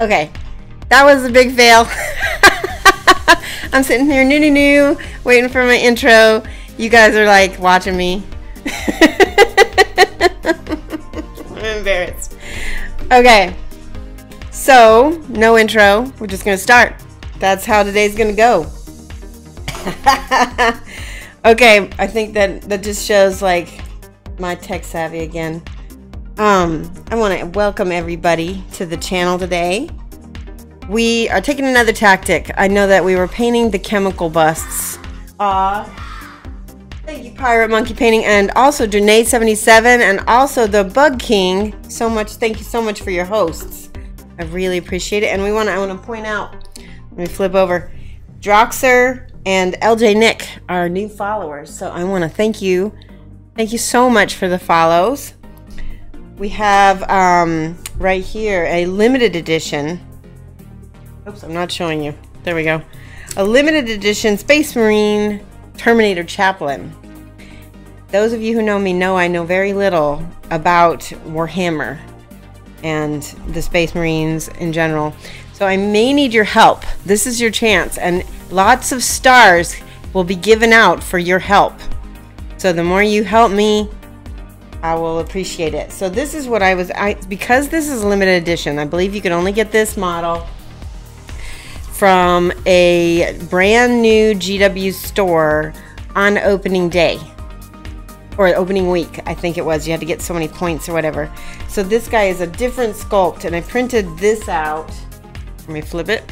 Okay, that was a big fail. I'm sitting here new, waiting for my intro. You guys are like watching me. I'm embarrassed. Okay, so no intro. We're just gonna start. That's how today's gonna go. Okay, I think that just shows like my tech savvy again. I want to welcome everybody to the channel today. We are taking another tactic. I know that we were painting the chemical busts. Thank you, Pirate Monkey Painting, and also Janae77, and also the Bug King. So much, thank you so much for your hosts. I really appreciate it. And I want to point out. Let me flip over. Droxer and LJ Nick are new followers, so I want to thank you. Thank you so much for the follows. We have right here a limited edition. Oops, I'm not showing you. There we go. A limited edition Space Marine Terminator Chaplain. Those of you who know me know I know very little about Warhammer and the Space Marines in general. So I may need your help. This is your chance, and lots of stars will be given out for your help. So the more you help me, I will appreciate it. So this is what because this is a limited edition, I believe you can only get this model from a brand new GW store on opening day. Or opening week, I think it was. You had to get so many points or whatever. So this guy is a different sculpt, and I printed this out. Let me flip it.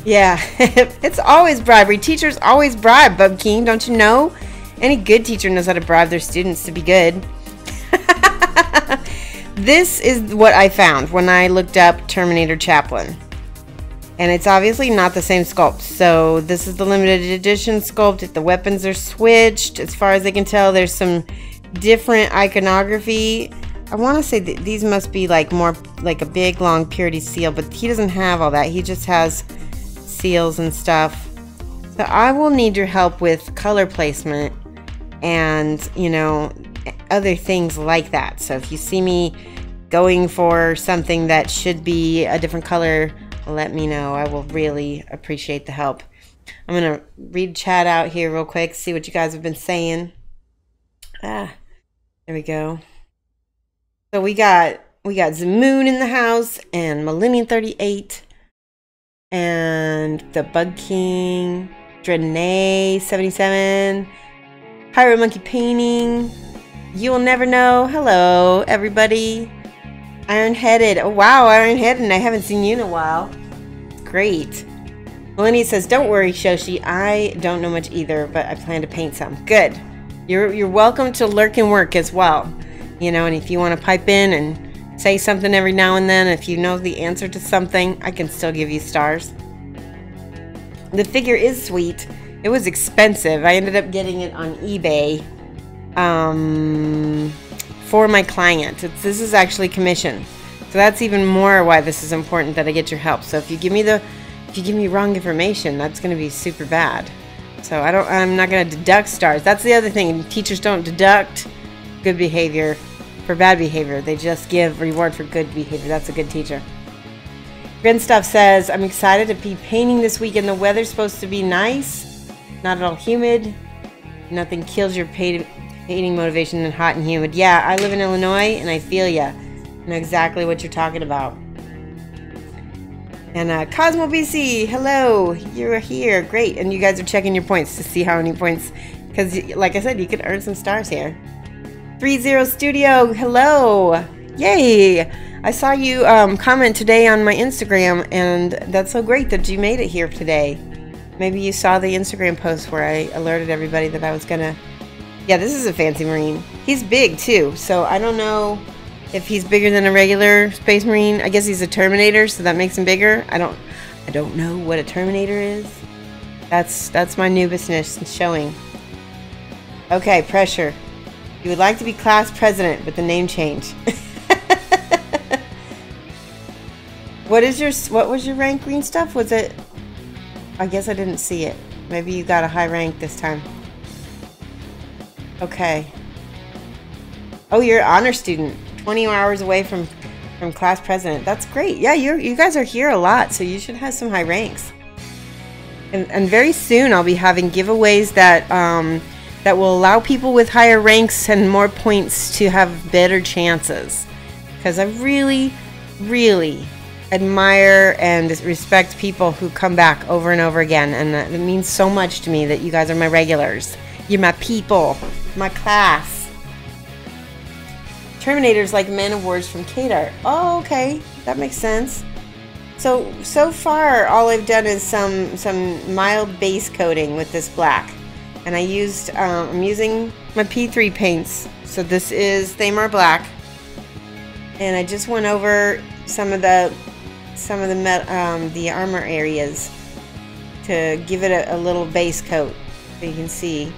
Yeah, it's always bribery. Teachers always bribe, Bub King, don't you know? Any good teacher knows how to bribe their students to be good. This is what I found when I looked up Terminator Chaplain. And it's obviously not the same sculpt. So this is the limited edition sculpt. The weapons are switched. As far as I can tell, there's some different iconography. I want to say that these must be like more like a big long purity seal, but he doesn't have all that. He just has seals and stuff. So I will need your help with color placement and, you know, other things like that. So if you see me going for something that should be a different color, let me know. I will really appreciate the help. I'm gonna read chat out here real quick, see what you guys have been saying. There we go. So we got Zamoon in the house, and Millennium 38, and the Bug King, Drenay 77, Pirate Monkey Painting. You'll never know. Hello, everybody. Iron-headed. Oh wow, Iron-headed. I haven't seen you in a while. Great. Melanie says, "Don't worry, Shoshie. I don't know much either, but I plan to paint some." Good. You're welcome to lurk and work as well. You know, and if you want to pipe in and say something every now and then, if you know the answer to something, I can still give you stars. The figure is sweet. It was expensive. I ended up getting it on eBay. For my client. This is actually commission, so that's even more why this is important that I get your help. So if you give me wrong information, that's going to be super bad. So I'm not going to deduct stars. That's the other thing. Teachers don't deduct good behavior for bad behavior. They just give reward for good behavior. That's a good teacher. Grin Stuff says, "I'm excited to be painting this weekend. The weather's supposed to be nice, not at all humid. Nothing kills your painting motivation than hot and humid." Yeah, I live in Illinois, and I feel ya. I know exactly what you're talking about. And Cosmo BC, hello, you're here, great. And you guys are checking your points to see how many points, because like I said, you could earn some stars here. 30 Studio, hello, yay! I saw you comment today on my Instagram, and that's so great that you made it here today. Maybe you saw the Instagram post where I alerted everybody that I was gonna. Yeah, this is a fancy Marine. He's big too, so I don't know if he's bigger than a regular Space Marine. I guess he's a Terminator, so that makes him bigger. I don't know what a Terminator is. That's my new business showing. Okay, pressure. You would like to be class president, but the name change. What was your rank, Green Stuff? Was it? I guess I didn't see it. Maybe you got a high rank this time. Okay. Oh, you're an honor student. 20 hours away from from class president. That's great. Yeah, you guys are here a lot, so you should have some high ranks. And very soon I'll be having giveaways that that will allow people with higher ranks and more points to have better chances. Because I really, really admire and respect people who come back over and over again, and it means so much to me that you guys are my regulars. You're my people, my class. Terminators like Man of Wars from Kadar. Oh, okay, that makes sense. So far all I've done is some mild base coating with this black, and I'm using my P3 paints. So this is Thamar Black, and I just went over some of the armor areas to give it a little base coat, so you can see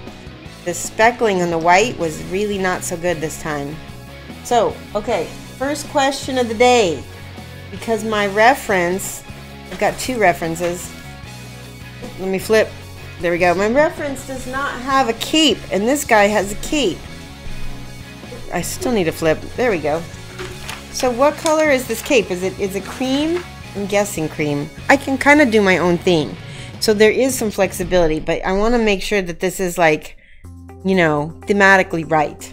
the speckling on the white was really not so good this time. So, okay, first question of the day, because my reference, I've got two references. Let me flip. There we go. My reference does not have a cape, and this guy has a cape. I still need to flip. There we go. So what color is this cape? Is it cream? I'm guessing cream. I can kind of do my own thing. So there is some flexibility, but I want to make sure that this is like, you know, thematically right.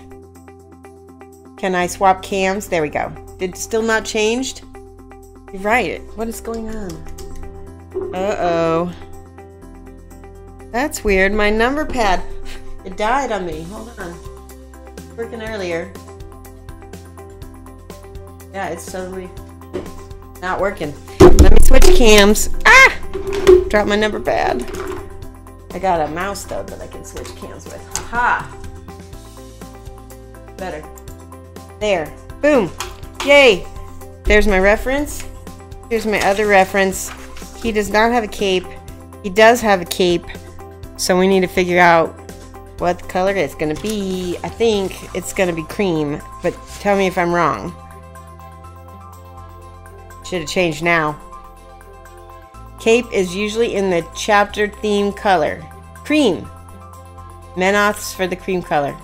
Can I swap cams? There we go. It's still not changed? You're right. What is going on? Uh-oh. That's weird. My number pad, it died on me. Hold on. Working earlier. Yeah, it's totally not working. Let me switch cams. Ah! Dropped my number pad. I got a mouse though that I can switch cams with. Aha! Better. There. Boom. Yay. There's my reference. Here's my other reference. He does not have a cape. He does have a cape. So we need to figure out what color it's going to be. I think it's going to be cream. But tell me if I'm wrong. Should have changed now. Cape is usually in the chapter theme color. Cream. Menoth's for the cream color.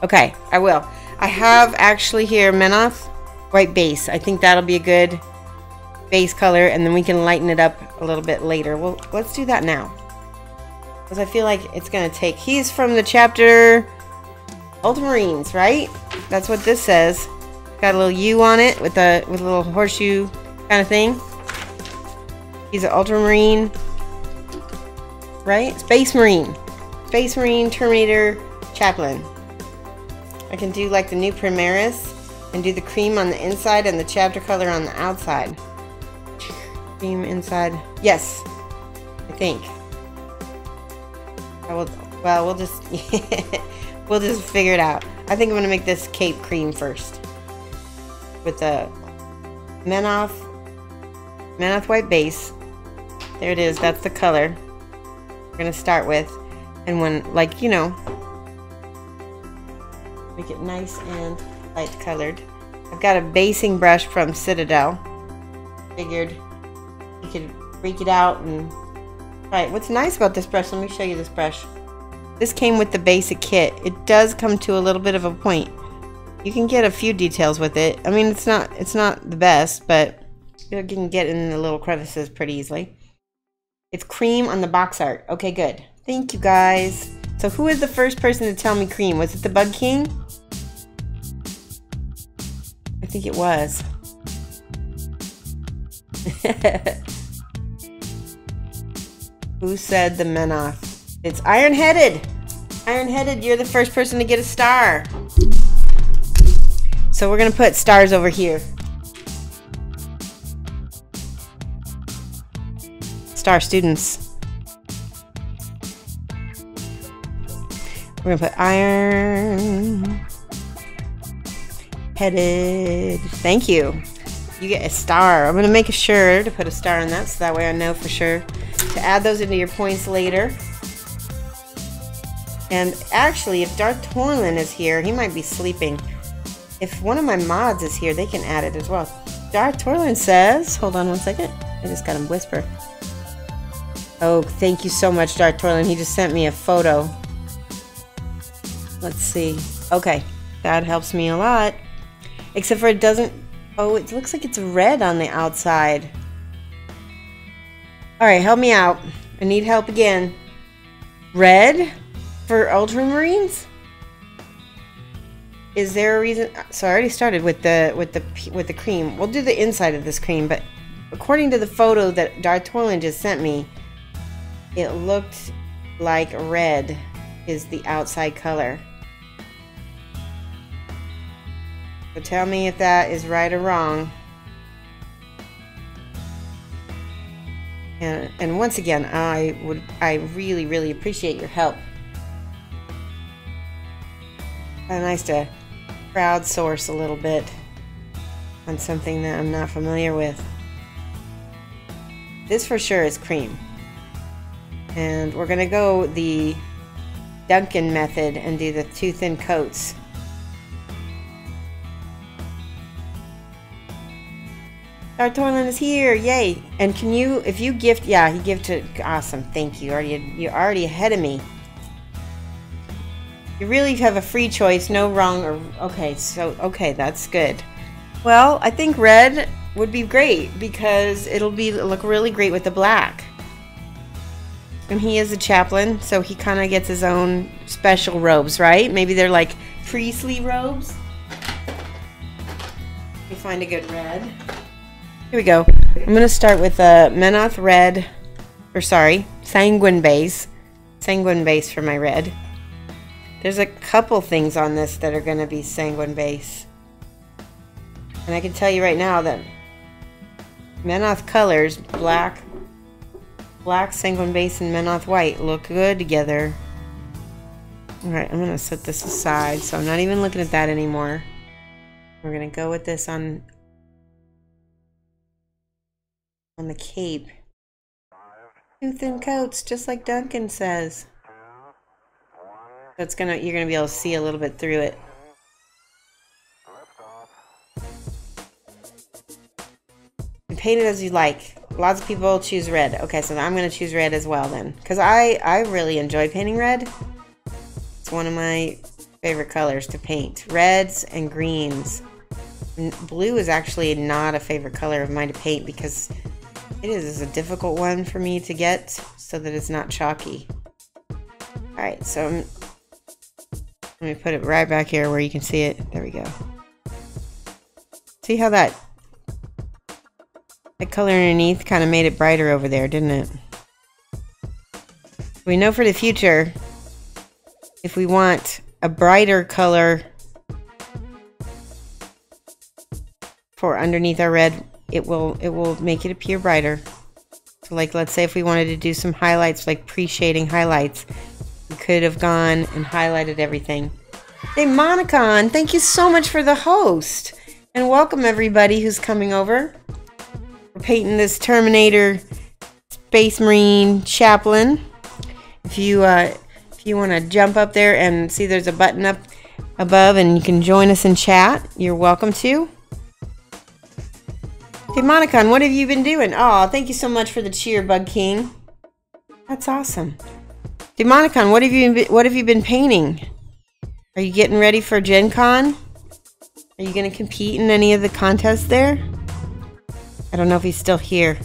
Okay, I will. I have actually here Menoth white base. I think that'll be a good base color, and then we can lighten it up a little bit later. Well, let's do that now, because I feel like it's gonna take. He's from the chapter Ultramarines, right? That's what this says. Got a little U on it with a little horseshoe kind of thing. He's an Ultramarine, right? Space Marine, Terminator, Chaplain. I can do like the new Primaris and do the cream on the inside and the chapter color on the outside. Cream inside. Yes, I think. I will, well, we'll just we'll just figure it out. I think I'm gonna make this cape cream first with the Menoth white base. There it is. That's the color we're gonna start with, and when, like, you know, make it nice and light colored. I've got a basing brush from Citadel. Figured you could break it out and try it. What's nice about this brush, let me show you this brush. This came with the basic kit. It does come to a little bit of a point. You can get a few details with it. I mean, it's not the best, but you can get in the little crevices pretty easily. It's cream on the box art. Okay, good. Thank you, guys. So who is the first person to tell me cream? Was it the Bug King? I think it was. Who said the Menoth? It's Iron-Headed. Iron-Headed, you're the first person to get a star. So we're going to put stars over here. Star students. We're going to put Iron-Headed. Thank you. You get a star. I'm going to make sure to put a star on that, so that way I know for sure to add those into your points later. And actually, if Darth Torlin is here, he might be sleeping. If one of my mods is here, they can add it as well. Darth Torlin says, hold on one second. I just got him whisper. Oh, thank you so much, Darth Torlin. He just sent me a photo. Let's see. Okay, that helps me a lot. Except for it doesn't Oh, it looks like it's red on the outside. Alright, help me out. I need help again. Red for Ultramarines? Is there a reason? So I already started with the cream. We'll do the inside of this cream, but according to the photo that Dartolan just sent me, it looked like red is the outside color. So tell me if that is right or wrong. And once again, I really, really appreciate your help. Nice to crowdsource a little bit on something that I'm not familiar with. This for sure is cream. And we're gonna go the Duncan method and do the 2 thin coats. Dartolan is here, yay! And can you, if you gift, yeah, he gifted, awesome, thank you. You're already ahead of me. You really have a free choice, no wrong or, okay, so, okay, that's good. Well, I think red would be great because it'll look really great with the black. And he is a chaplain, so he kind of gets his own special robes, right? Maybe they're like priestly robes. Let me find a good red. Here we go. I'm going to start with a Menoth red, or sorry, Sanguine base. Sanguine base for my red. There's a couple things on this that are going to be Sanguine base. And I can tell you right now that Menoth colors, black, Sanguine base, and Menoth white look good together. Alright, I'm going to set this aside, so I'm not even looking at that anymore. We're going to go with this on the cape. 2 thin coats, just like Duncan says. So it's you're gonna be able to see a little bit through it. And paint it as you like. Lots of people choose red. Okay, so I'm gonna choose red as well then, because I really enjoy painting red. It's one of my favorite colors to paint. Reds and greens. And blue is actually not a favorite color of mine to paint because it is a difficult one for me to get so that it's not chalky. Alright, so let me put it right back here where you can see it. There we go. See how that color underneath kind of made it brighter over there, didn't it? We know for the future, if we want a brighter color for underneath our red, it will make it appear brighter. So like, let's say if we wanted to do some highlights, like pre-shading highlights, we could have gone and highlighted everything. Hey Monicon, thank you so much for the host. And welcome everybody who's coming over. We're painting this Terminator Space Marine Chaplain. If you want to jump up there and see there's a button up above and you can join us in chat, you're welcome to. Hey Monicon, what have you been doing? Oh, thank you so much for the cheer, Bug King. That's awesome. Hey Monicon, what have you been painting? Are you getting ready for Gen Con? Are you going to compete in any of the contests there? I don't know if he's still here.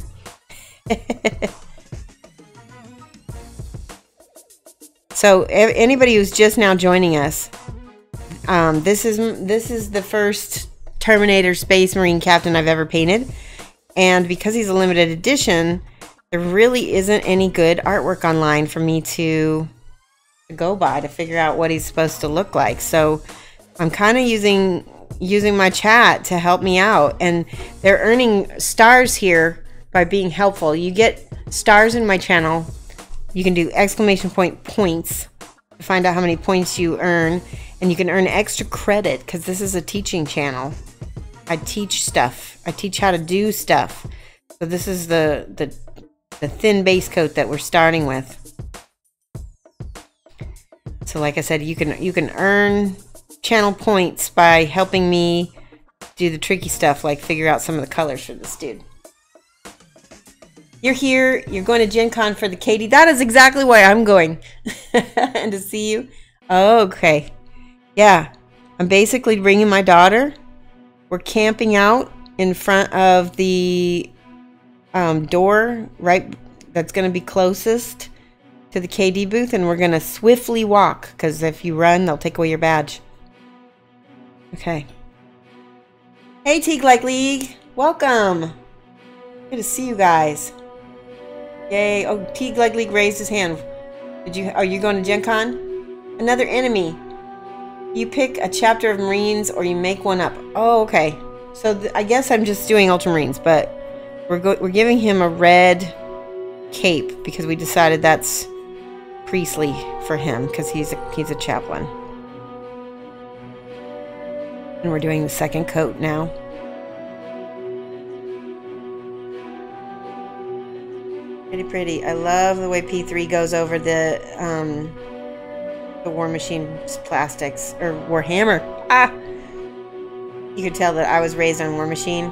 So anybody who's just now joining us, this is the first Terminator Space Marine Captain I've ever painted, and because he's a limited edition, there really isn't any good artwork online for me to go by to figure out what he's supposed to look like. So I'm kind of using my chat to help me out, and they're earning stars here by being helpful. You get stars in my channel. You can do exclamation point points to find out how many points you earn, and you can earn extra credit because this is a teaching channel. I teach stuff. I teach how to do stuff. So this is the thin base coat that we're starting with. So like I said, you can earn channel points by helping me do the tricky stuff, like figure out some of the colors for this dude. You're here. You're going to Gen Con for the Katie. That is exactly why I'm going. And to see you. Oh, okay. Yeah. I'm basically bringing my daughter. We're camping out in front of the door, right? That's going to be closest to the KD booth, and we're going to swiftly walk, because if you run, they'll take away your badge. Okay. Hey, Teague Like League. Welcome. Good to see you guys. Yay. Oh, Teague Like League raised his hand. Are you going to Gen Con? Another enemy. You pick a chapter of Marines or you make one up. Oh, okay. So I guess I'm just doing Ultramarines, but we're giving him a red cape because we decided that's priestly for him because he's a chaplain. And we're doing the second coat now. Pretty pretty. I love the way P3 goes over the War Machine plastics or Warhammer. Ah, you could tell that I was raised on War Machine.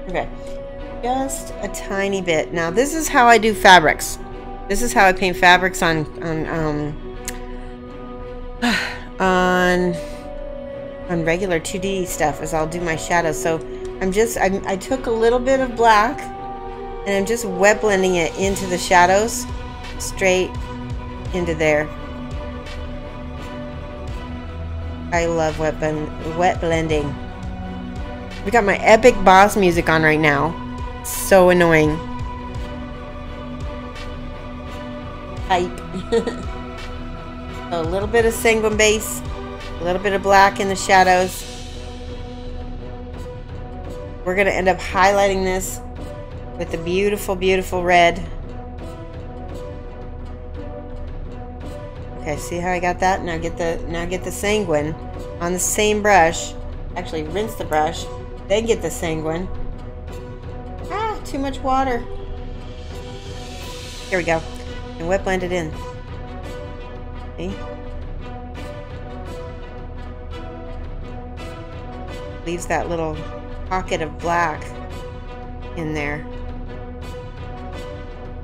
Okay, just a tiny bit. Now this is how I do fabrics. This is how I paint fabrics on regular 2D stuff, is I'll do my shadows. So I took a little bit of black and I'm just wet blending it into the shadows, straight into there. I love wet blending. We got my epic boss music on right now. It's so annoying. Hype. So a little bit of sanguine base, a little bit of black in the shadows. We're going to end up highlighting this with the beautiful, beautiful red. Okay, see how I got that? Now get the sanguine on the same brush. Actually, rinse the brush, then get the sanguine. Ah, too much water. Here we go. And wet blend it in. See? Leaves that little pocket of black in there.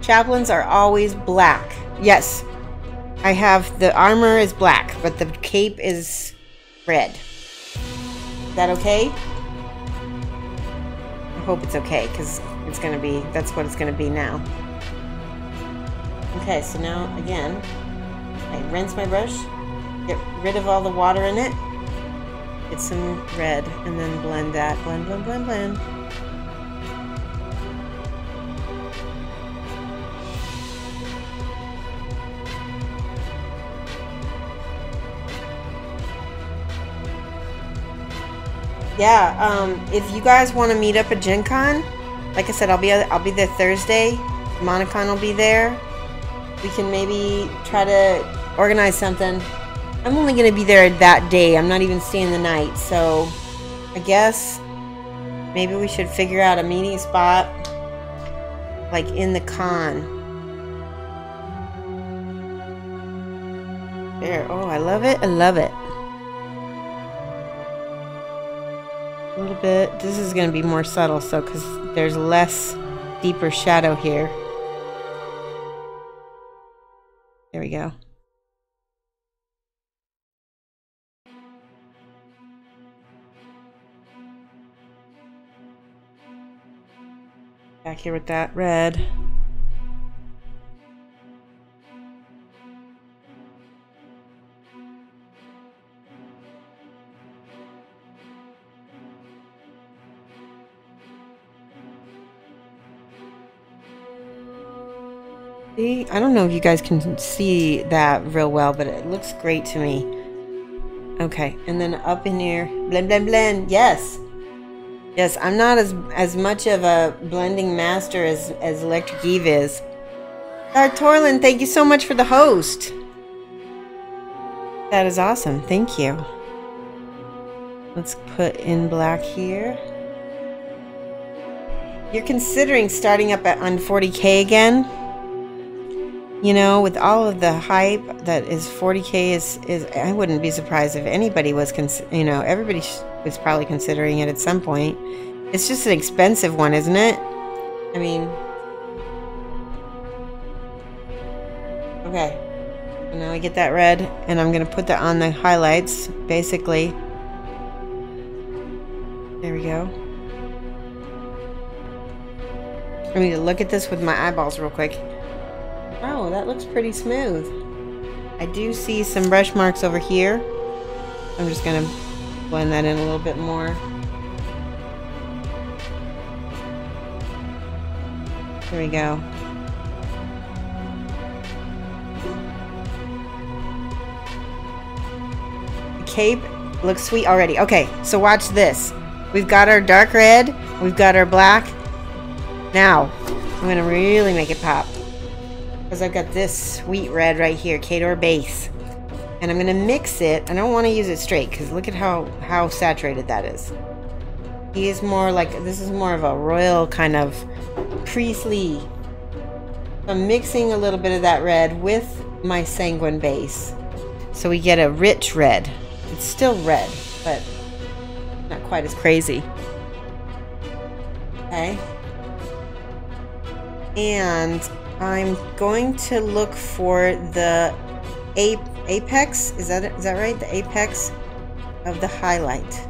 Chaplains are always black. Yes, I have the armor is black, but the cape is red. Is that okay? I hope it's okay, because it's gonna be, that's what it's gonna be now. Okay, so now again, I rinse my brush, get rid of all the water in it, get some red, and then blend that. Blend, blend, blend, blend. Yeah, if you guys want to meet up at Gen Con, like I said, I'll be there Thursday. Monicon will be there. We can maybe try to organize something. I'm only going to be there that day. I'm not even staying the night. So I guess maybe we should figure out a meeting spot like in the con. There. Oh, I love it. I love it. A little bit. This is going to be more subtle, so because there's less deeper shadow here. There we go. Back here with that red. See, I don't know if you guys can see that real well, but it looks great to me. Okay, and then up in here, blend, blend, blend. Yes. Yes, I'm not as much of a blending master as Electric Eve is. Torlin, thank you so much for the host. That is awesome. Thank you. Let's put in black here. You're considering starting up on 40K again? You know, with all of the hype that is 40K is I wouldn't be surprised if anybody was, everybody was probably considering it at some point. It's just an expensive one, isn't it? I mean, okay. Now I get that red, and I'm going to put that on the highlights, basically. There we go. I need to look at this with my eyeballs real quick. Oh, that looks pretty smooth. I do see some brush marks over here. I'm just going to blend that in a little bit more. There we go. The cape looks sweet already. Okay, so watch this. We've got our dark red. We've got our black. Now, I'm going to really make it pop. Because I've got this sweet red right here, Khador base. And I'm going to mix it. I don't want to use it straight because look at how saturated that is. He is more like, this is more of a royal kind of priestly. I'm mixing a little bit of that red with my sanguine base. So we get a rich red. It's still red, but not quite as crazy. Okay. And I'm going to look for the apex. Is that right? The apex of the highlight.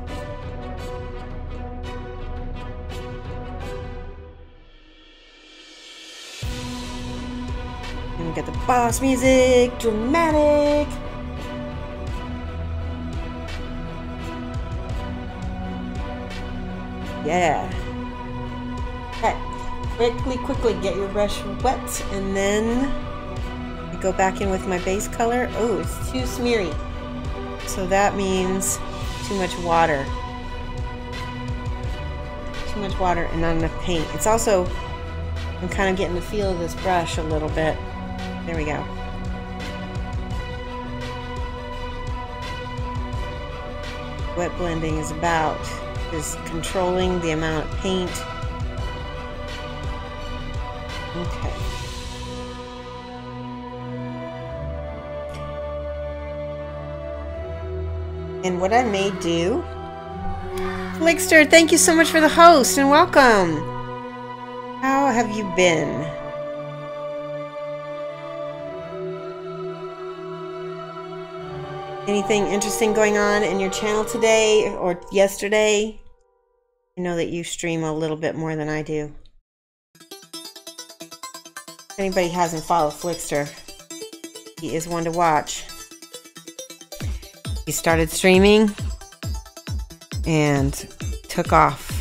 And we got the boss music, dramatic. Yeah. Okay. Quickly get your brush wet, and then I go back in with my base color. Oh, it's too smeary. So that means too much water. Too much water and not enough paint. It's also, I'm kind of getting the feel of this brush a little bit. There we go. What blending is about is controlling the amount of paint. Okay. And what I may do... Flickster, thank you so much for the host and welcome! How have you been? Anything interesting going on in your channel today or yesterday? I know that you stream a little bit more than I do. If anybody hasn't followed Flickster, he is one to watch. He started streaming and took off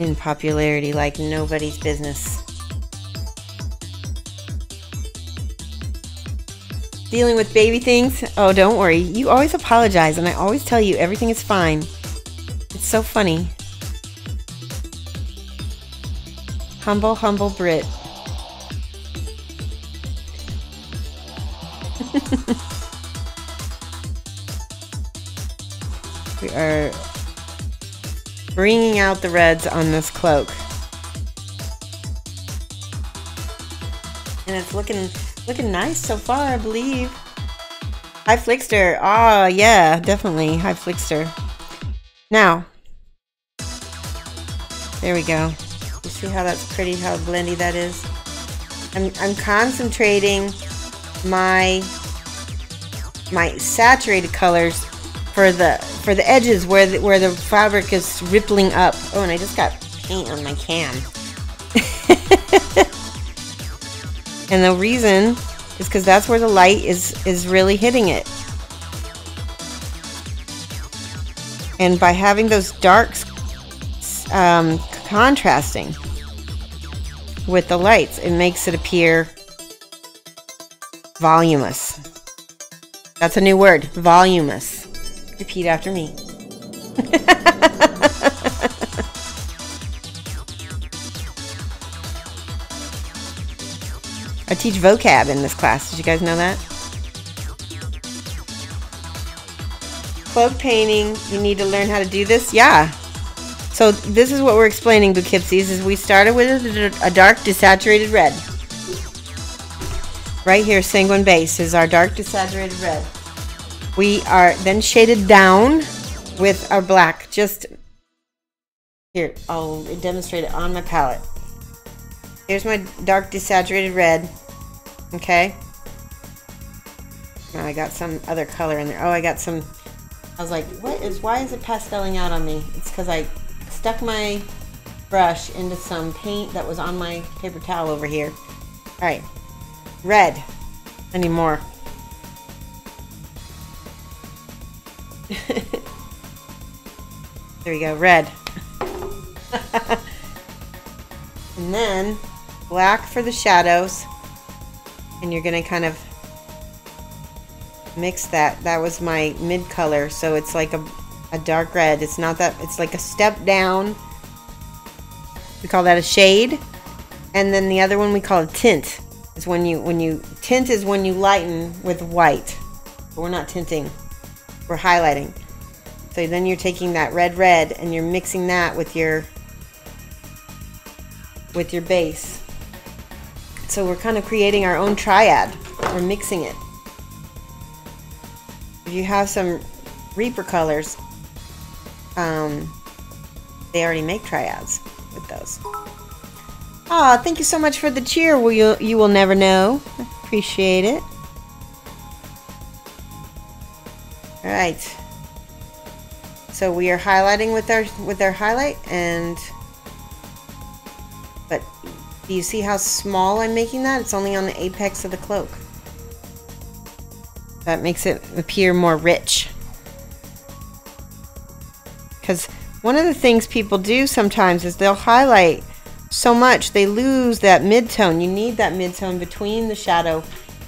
in popularity like nobody's business. Dealing with baby things? Oh, don't worry. You always apologize, and I always tell you everything is fine. It's so funny. Humble, humble Brit. We are bringing out the reds on this cloak. And it's looking nice so far, I believe. Hi, Flickster. Ah, yeah, definitely. Hi, Flickster. Now, there we go. You see how that's pretty, how blendy that is? I'm concentrating my saturated colors for the edges where the fabric is rippling up. Oh, and I just got paint on my cam. And the reason is because that's where the light is really hitting it. And by having those darks contrasting with the lights, it makes it appear voluminous. That's a new word, voluminous. Repeat after me. I teach vocab in this class. Did you guys know that? Cloak painting, you need to learn how to do this? Yeah. So this is what we're explaining, Poughkeepsies, is we started with a dark desaturated red. Right here, sanguine base is our dark desaturated red. We are then shaded down with our black. Just here, I'll demonstrate it on my palette. Here's my dark desaturated red. Okay. Oh, I got some other color in there. Oh, I got some, I was like, why is it pasteling out on me? It's because I stuck my brush into some paint that was on my paper towel over here. All right, red. I need more. There we go, red. And then black for the shadows. And you're gonna kind of mix that. That was my mid color, so it's like a dark red. It's not that, it's like a step down. We call that a shade. And then the other one we call a tint. Is when you tint is when you lighten with white. But we're not tinting. We're highlighting. So then you're taking that red and you're mixing that with your base. So we're kind of creating our own triad. We're mixing it. If you have some Reaper colors, they already make triads with those. Aw, thank you so much for the cheer. You will never know. Appreciate it. All right. So we are highlighting with our highlight, but do you see how small I'm making that? It's only on the apex of the cloak. That makes it appear more rich. Because one of the things people do sometimes is they'll highlight so much they lose that mid-tone. You need that mid-tone between the shadow,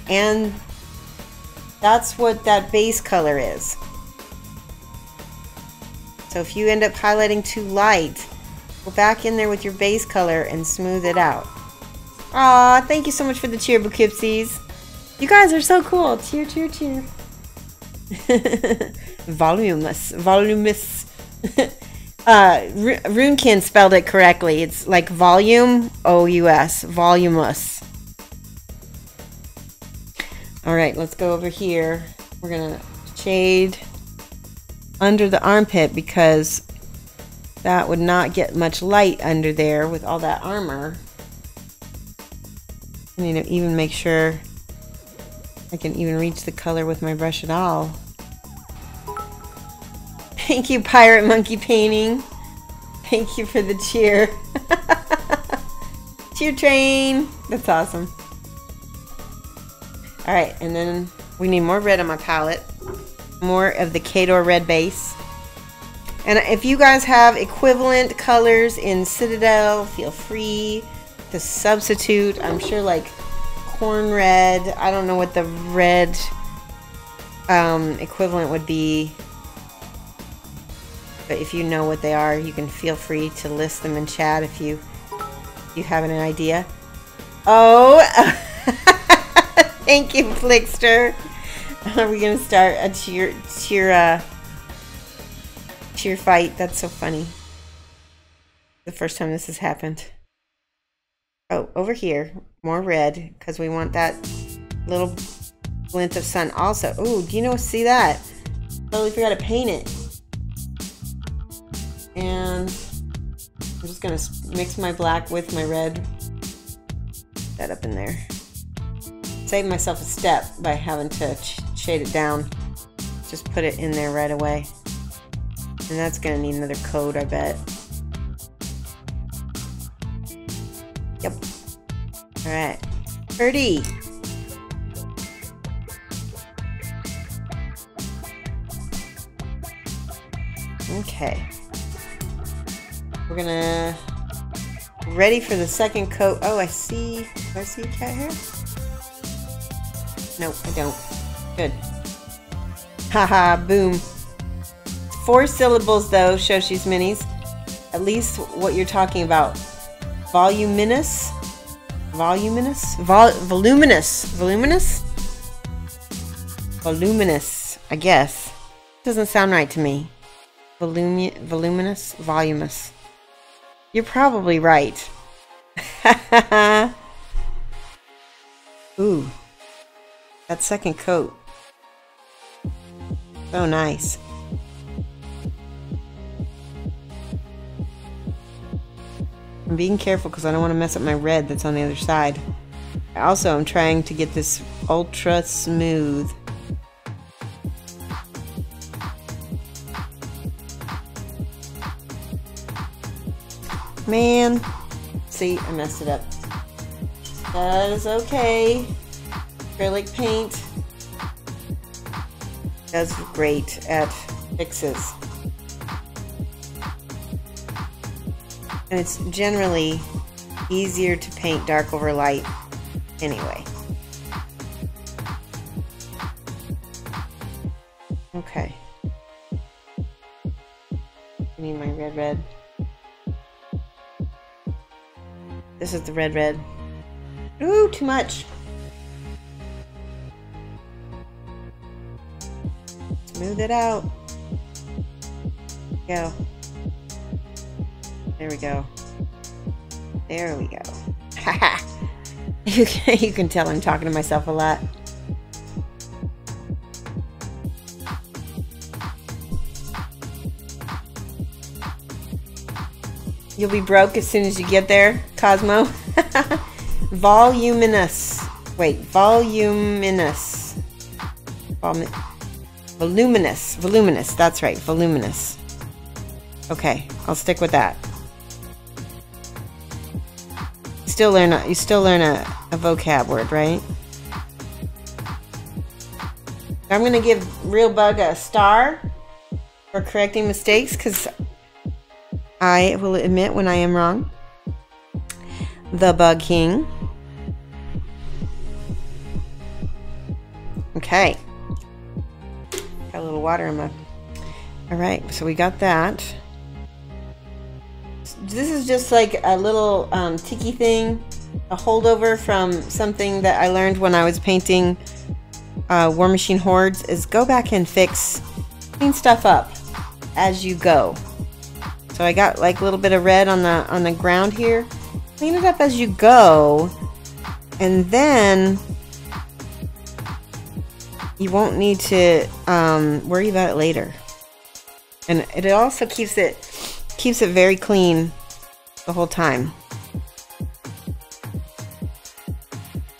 and that's what that base color is. So if you end up highlighting too light, go back in there with your base color and smooth it out. Aw, thank you so much for the cheer, Poughkeepsies. You guys are so cool. Cheer, cheer, cheer. Voluminous. Runekin spelled it correctly. It's like volume, O-U-S. Voluminous. Alright, let's go over here. We're going to shade under the armpit because that would not get much light under there with all that armor. I need to even make sure I can even reach the color with my brush at all. Thank you, Pirate Monkey Painting. Thank you for the cheer. Cheer train. That's awesome. Alright, and then we need more red on my palette. More of the Khador red base. And if you guys have equivalent colors in Citadel, feel free to substitute. I'm sure like corn red. I don't know what the red equivalent would be. But if you know what they are, you can feel free to list them in chat if you have an idea. Oh, thank you, Flickster. Are we gonna start a cheer fight? That's so funny. The first time this has happened. Oh, over here, more red because we want that little glint of sun. Also, oh, do you know? See that? Totally forgot to paint it. And I'm just gonna mix my black with my red. That up in there. Save myself a step by having to shade it down. Just put it in there right away. And that's gonna need another coat, I bet. Yep. Alright. 30. Okay. We're gonna ready for the second coat. Oh, I see. Do I see a cat hair? Nope, I don't. Good. Haha, boom. 4 syllables though, Shoshie's Minis. At least what you're talking about. Voluminous? Voluminous? Voluminous? Voluminous? Voluminous, I guess. Doesn't sound right to me. Voluminous? Voluminous. You're probably right. Ooh. That second coat. So nice. I'm being careful because I don't want to mess up my red that's on the other side. Also, I'm trying to get this ultra smooth. Man. See, I messed it up. That is okay. Acrylic paint does great at fixes. And it's generally easier to paint dark over light anyway. Okay. I need my red. This is the red. Ooh, too much. Smooth it out. Go. There we go. There we go. Haha. You can tell I'm talking to myself a lot. You'll be broke as soon as you get there, Cosmo. Voluminous. Wait, voluminous. Voluminous. That's right, voluminous. Okay, I'll stick with that. You still learn a vocab word, right? I'm gonna give Real Bug a star for correcting mistakes, because I will admit when I am wrong. The Bug King. Okay. Got a little water in my... Alright, so we got that. This is just like a little tiki thing. A holdover from something that I learned when I was painting War Machine Hordes, is go back and clean stuff up as you go. So I got like a little bit of red on the ground here. Clean it up as you go, and then you won't need to worry about it later. And it also keeps it very clean the whole time.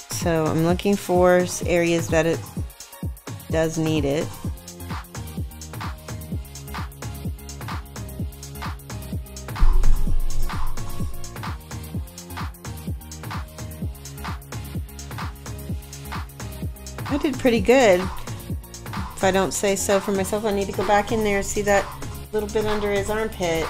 So I'm looking for areas that it does need it. I did pretty good. If I don't say so for myself, I need to go back in there and see that little bit under his armpit.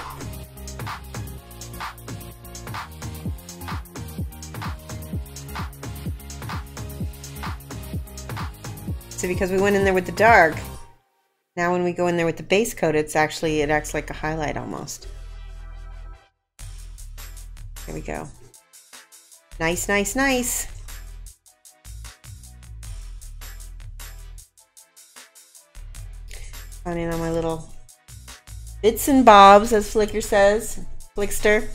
So because we went in there with the dark, now when we go in there with the base coat, it acts like a highlight almost. Here we go. Nice, nice, nice. In on my little bits and bobs, as Flicker says. Flicker.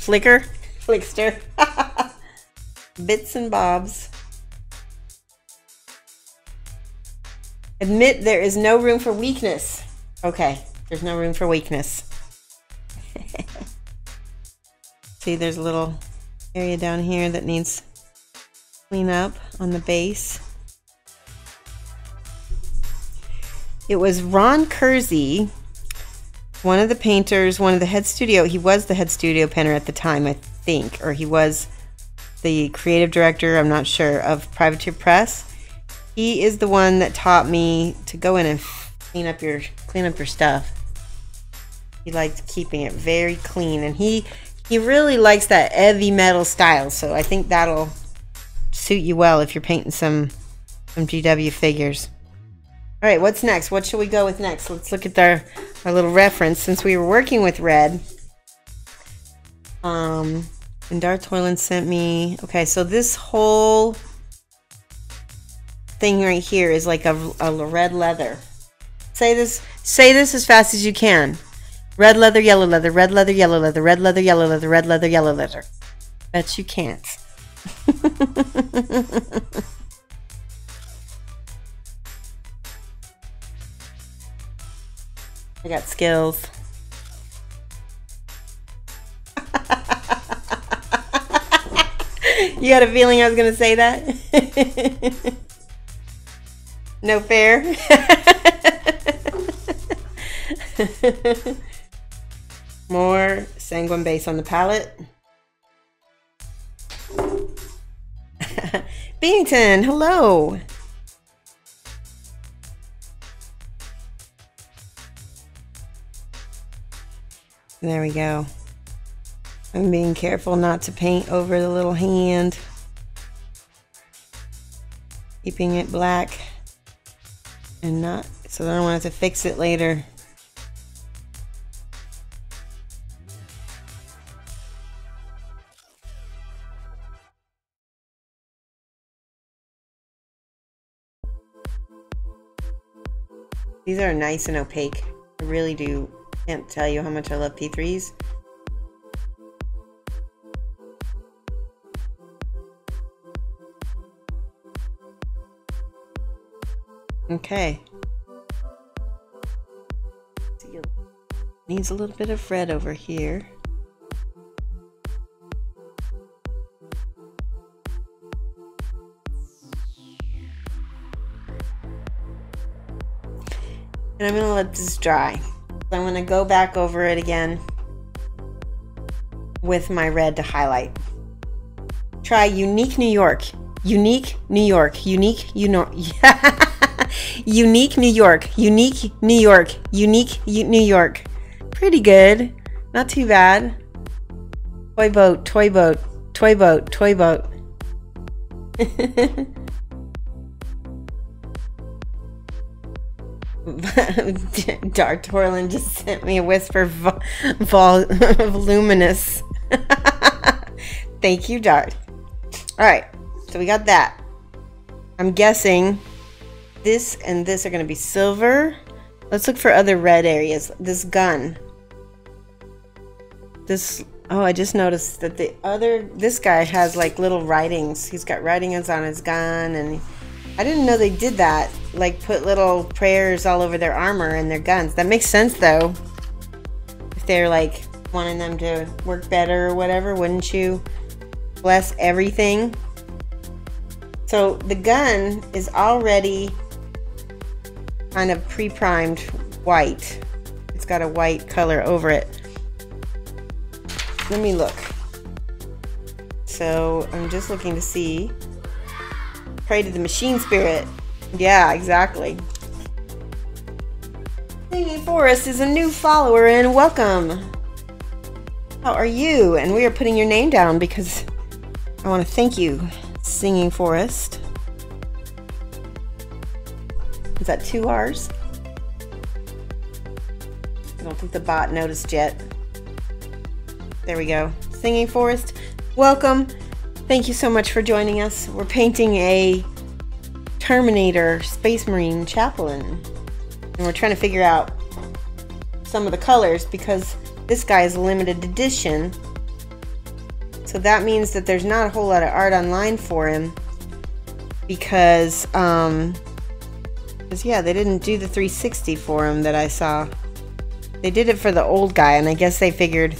Bits and bobs. Admit there is no room for weakness. Okay, there's no room for weakness. See, there's a little area down here that needs clean up on the base. It was Ron Kersey, one of the painters, one of the head studio. He was the head studio painter at the time, I think, or he was the creative director, I'm not sure, of Privateer Press. He is the one that taught me to go in and clean up your stuff. He liked keeping it very clean, and he really likes that heavy metal style. So I think that'll suit you well if you're painting some GW figures. All right, what's next? What should we go with next? Let's look at our little reference. Since we were working with red, and Darth Hoyland sent me. Okay, so this whole thing right here is like a red leather. Say this as fast as you can. Red leather, yellow leather, red leather, yellow leather, red leather, yellow leather, red leather, yellow leather. Bet you can't. I got skills. You had a feeling I was going to say that? No fair? More sanguine base on the palette. Bennington, hello. There we go. I'm being careful not to paint over the little hand. Keeping it black and not, so I don't want to have to fix it later. These are nice and opaque. I really do. Can't tell you how much I love P3s. Okay. Needs a little bit of red over here. And I'm going to let this dry. I'm going to go back over it again with my red to highlight. Try Unique New York. Unique New York. Unique, you know. Unique New York. Unique New York. Unique New York. Pretty good. Not too bad. Toy boat, toy boat, toy boat, toy boat. Dart Torlin just sent me a whisper voluminous. Thank you, Dart. Alright, so we got that. I'm guessing this and this are going to be silver. Let's look for other red areas. This gun. This, oh, I just noticed that this guy has like little writings. He's got writings on his gun, and I didn't know they did that. Like put little prayers all over their armor and their guns. That makes sense though. If they're like wanting them to work better or whatever, wouldn't you bless everything? So the gun is already kind of pre-primed white. It's got a white color over it. Let me look. So I'm just looking to see. Pray to the machine spirit. Yeah, exactly. Singing Forest is a new follower, and welcome. How are you? And we are putting your name down because I want to thank you, Singing Forest. Is that 2 R's? I don't think the bot noticed yet. There we go. Singing Forest, welcome. Thank you so much for joining us. We're painting a Terminator Space Marine Chaplain. And we're trying to figure out some of the colors because this guy is a limited edition. So that means that there's not a whole lot of art online for him because yeah, they didn't do the 360 for him that I saw. They did it for the old guy, and I guess they figured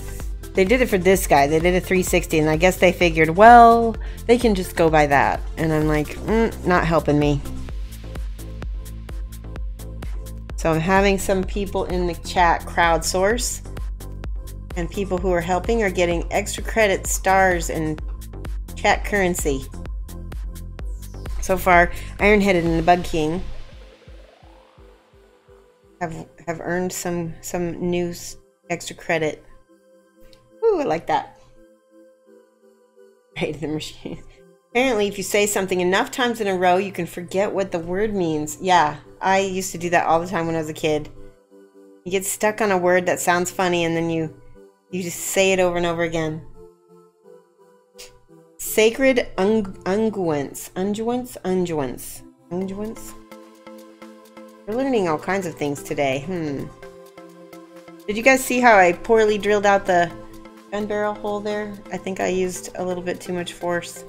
they did it for this guy. They did a 360, and I guess they figured, well, they can just go by that. And I'm like, not helping me. So I'm having some people in the chat crowdsource, and people who are helping are getting extra credit, stars, and chat currency. So far, Ironheaded and the Bug King have earned some new extra credit. Ooh, I like that. Right, the machine. Apparently, if you say something enough times in a row, you can forget what the word means. Yeah, I used to do that all the time when I was a kid. You get stuck on a word that sounds funny, and then you just say it over and over again. Sacred unguents. Unguents. We're learning all kinds of things today. Did you guys see how I poorly drilled out the gun barrel hole there? I think I used a little bit too much force.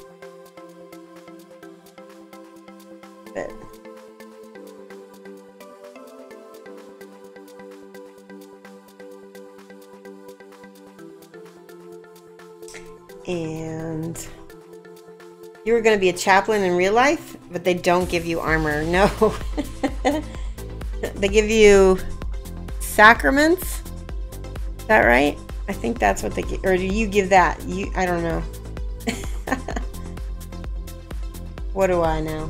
But and you were going to be a chaplain in real life, but they don't give you armor. No. They give you sacraments. Is that right? I think that's what they give. Or do you give that? I don't know. What do I know?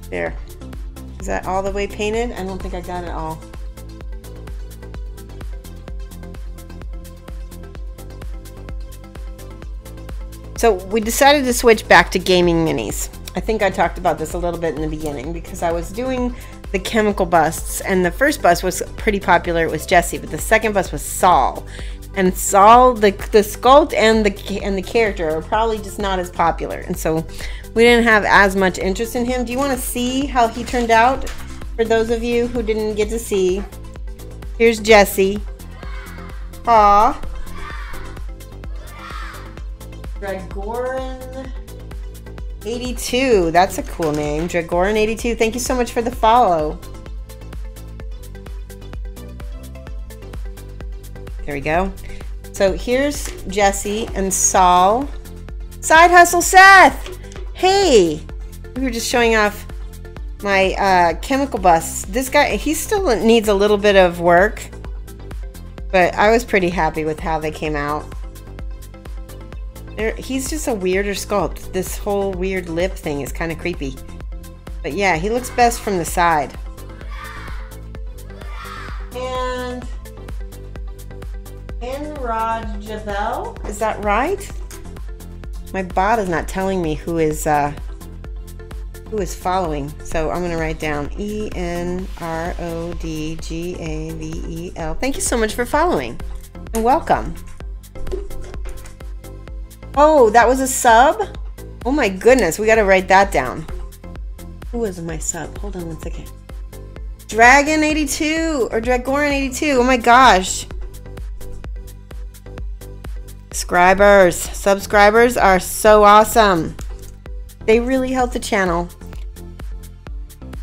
There. Is that all the way painted? I don't think I got it all. So we decided to switch back to gaming minis. I think I talked about this a little bit in the beginning because I was doing the chemical busts, and the first bust was pretty popular. It was Jesse, but the second bust was Saul. And Saul, the sculpt and the character are probably just not as popular, and so we didn't have as much interest in him. Do you want to see how he turned out? For those of you who didn't get to see, here's Jesse. Aw. Dragoran 82. That's a cool name. Dragoran 82. Thank you so much for the follow. There we go. So here's Jesse and Saul. Side Hustle Seth! Hey! We were just showing off my chemical busts. This guy, he still needs a little bit of work, but I was pretty happy with how they came out. He's just a weirder sculpt. This whole weird lip thing is kind of creepy. But yeah, he looks best from the side. And Enrod Javel, is that right? My bot is not telling me who is following, so I'm gonna write down ENRODGAVEL. Thank you so much for following and welcome. Oh, that was a sub? Oh my goodness, we gotta write that down. Who was my sub? Hold on one second. Dragon 82 or Dragoran 82. Oh my gosh. Subscribers are so awesome. They really help the channel.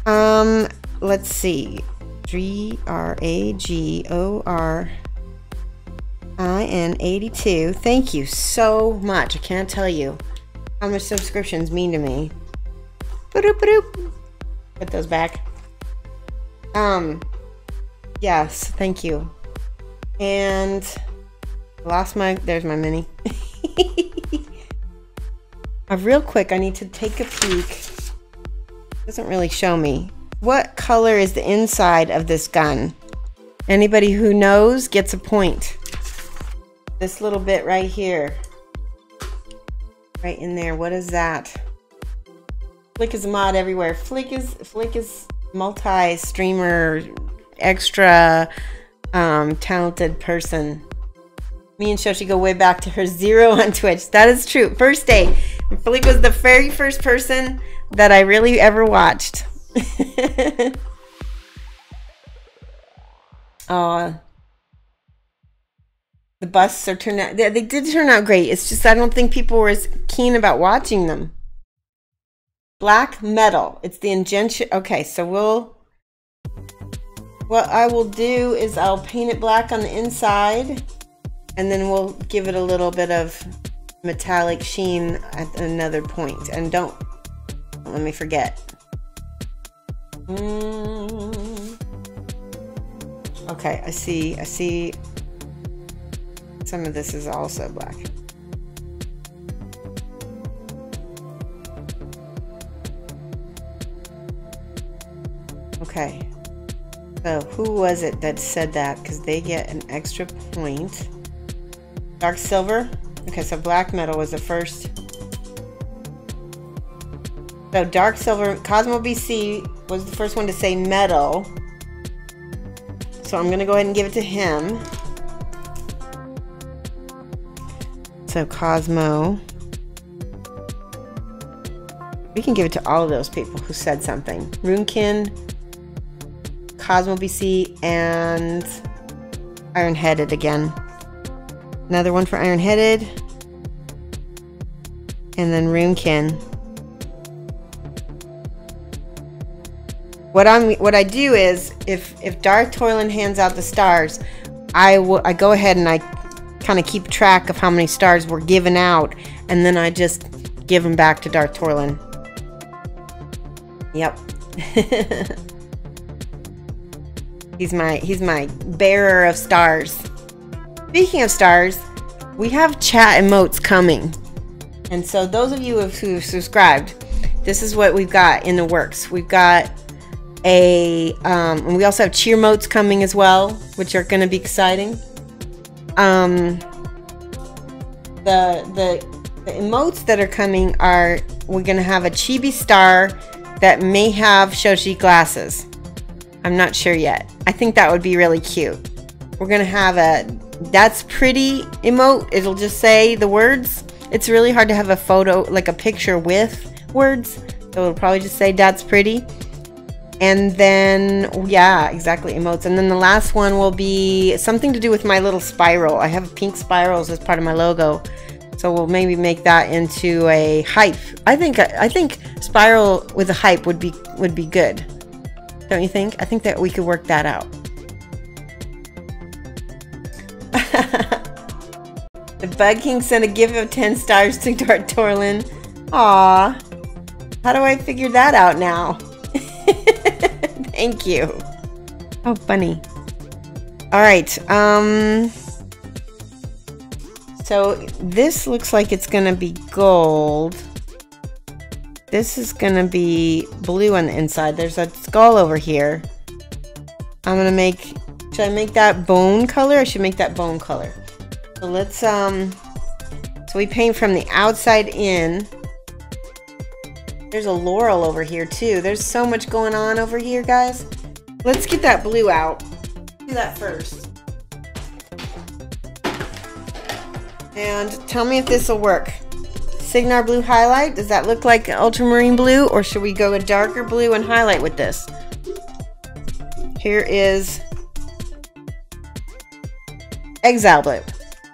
Let's see. DRAGORIN 82. Thank you so much. I can't tell you how much subscriptions mean to me. Put those back. Yes, thank you. And there's my mini. Real quick, I need to take a peek. It doesn't really show me. What color is the inside of this gun? Anybody who knows gets a point. This little bit right here. Right in there. What is that? Flick is a mod everywhere. Flick is multi-streamer, extra talented person. Me and Shoshie go way back to her 0 on Twitch. That is true. First day. Flick was the very first person that I really ever watched. The busts are turned out. They did turn out great. It's just I don't think people were as keen about watching them. Black metal. It's the injection. Okay, so what I will do is I'll paint it black on the inside, and then we'll give it a little bit of metallic sheen at another point. And don't let me forget. Okay, I see some of this is also black. Okay, so who was it that said that? Because they get an extra point. Dark silver. Okay, so black metal was the first. So dark silver, Cosmo BC was the first one to say metal. So I'm gonna go ahead and give it to him. So Cosmo. We can give it to all of those people who said something. Runekin, Cosmo BC, and Iron-Headed again. Another one for Iron-Headed. And then Runekin. What I do is, if Dark Toilan hands out the stars, I go ahead and I kind of keep track of how many stars were given out, and then I just give them back to Dark Toilan. Yep. He's my bearer of stars. Speaking of stars, we have chat emotes coming. And so those of you who've subscribed, this is what we've got in the works. We've got and we also have cheer emotes coming as well, which are going to be exciting. The emotes that are coming are, we're going to have a chibi star that may have Shoshie glasses. I'm not sure yet. I think that would be really cute. We're going to have a "That's pretty" emote. It'll just say the words. It's really hard to have a photo, like a picture with words. So it'll probably just say "That's pretty." And then, yeah, exactly, emotes. And then the last one will be something to do with my little spiral. I have pink spirals as part of my logo. So we'll maybe make that into a hype. I think spiral with a hype would be good. Don't you think? I think that we could work that out. The Bug King sent a gift of 10 stars to Torlin. Aw. How do I figure that out now? Thank you. Oh, funny. All right. So this looks like it's gonna be gold. This is gonna be blue on the inside. There's a skull over here. I'm gonna make. Should I make that bone color? I should make that bone color. So let's so we paint from the outside in. There's a laurel over here too. There's so much going on over here, guys. Let's get that blue out. Do that first. And tell me if this will work. Signar blue highlight. Does that look like ultramarine blue, or should we go a darker blue and highlight with this? Here is exile blue.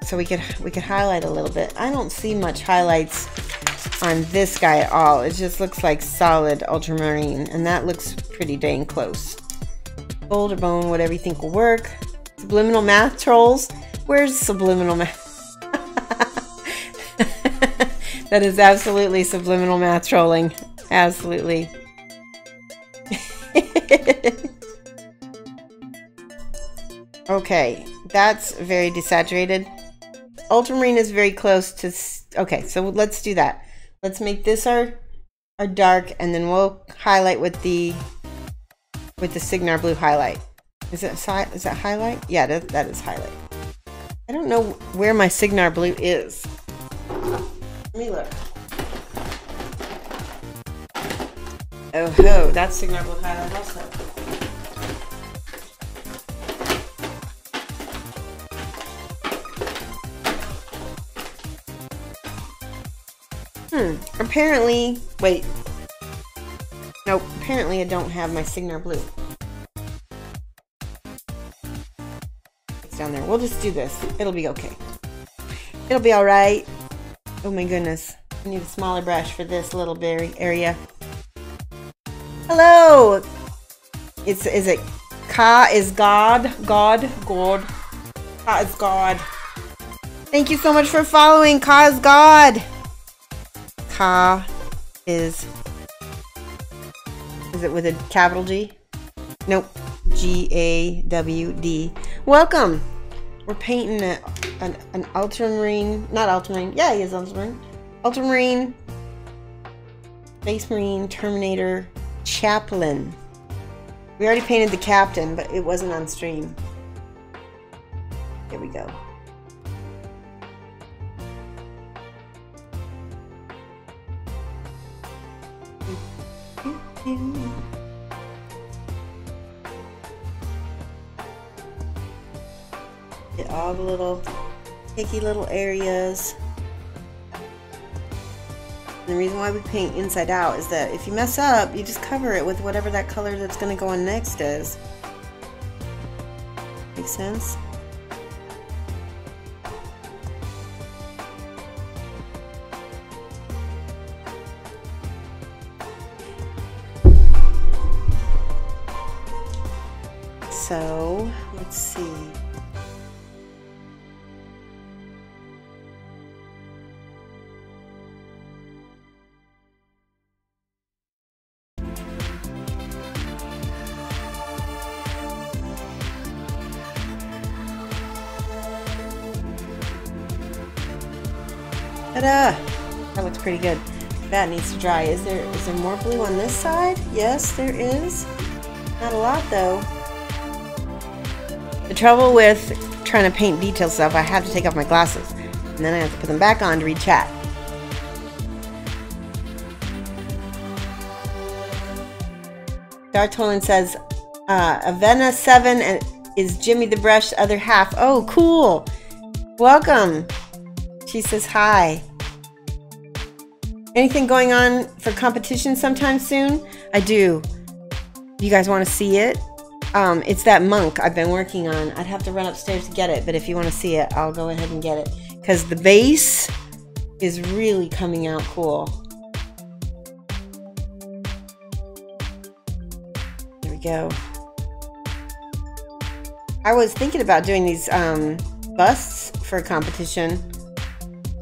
So we could highlight a little bit. I don't see much highlights on this guy at all. It just looks like solid ultramarine, and that looks pretty dang close. Gold or bone, whatever you think will work. Subliminal math trolls. Where's subliminal math? That is absolutely subliminal math trolling. Absolutely. Okay, that's very desaturated. Ultramarine is very close to... Okay, so let's do that. Let's make this our dark, and then we'll highlight with the Signar blue highlight. Is that highlight? Yeah, that is highlight. I don't know where my Signar blue is. Let me look. Oh ho, that's Signar blue highlight also. Apparently, wait. Nope, apparently I don't have my Signar blue. It's down there. We'll just do this. It'll be okay. It'll be alright. Oh my goodness. I need a smaller brush for this little berry area. Hello! Is it Ka is God? God? God. Ka is God. Thank you so much for following. Ka is God. Ka is it with a capital G? Nope. G-A-W-D. Welcome. We're painting an ultramarine, not ultramarine. Yeah, he is ultramarine. Ultramarine, Space Marine, Terminator, Chaplain. We already painted the captain, but it wasn't on stream. Here we go. Get all the little picky little areas. And the reason why we paint inside out is that if you mess up, you just cover it with whatever that color that's going to go on next is. Make sense? So, let's see. Ta-da! That looks pretty good. That needs to dry. Is there more blue on this side? Yes, there is. Not a lot though. The trouble with trying to paint detail stuff, I have to take off my glasses. And then I have to put them back on to read chat. Dartolin says, Avena 7 is Jimmy the Brush other half. Oh, cool. Welcome. She says hi. Anything going on for competition sometime soon? I do. You guys want to see it? It's that monk I've been working on. I'd have to run upstairs to get it, but if you want to see it, I'll go ahead and get it. Because the base is really coming out cool. There we go. I was thinking about doing these busts for a competition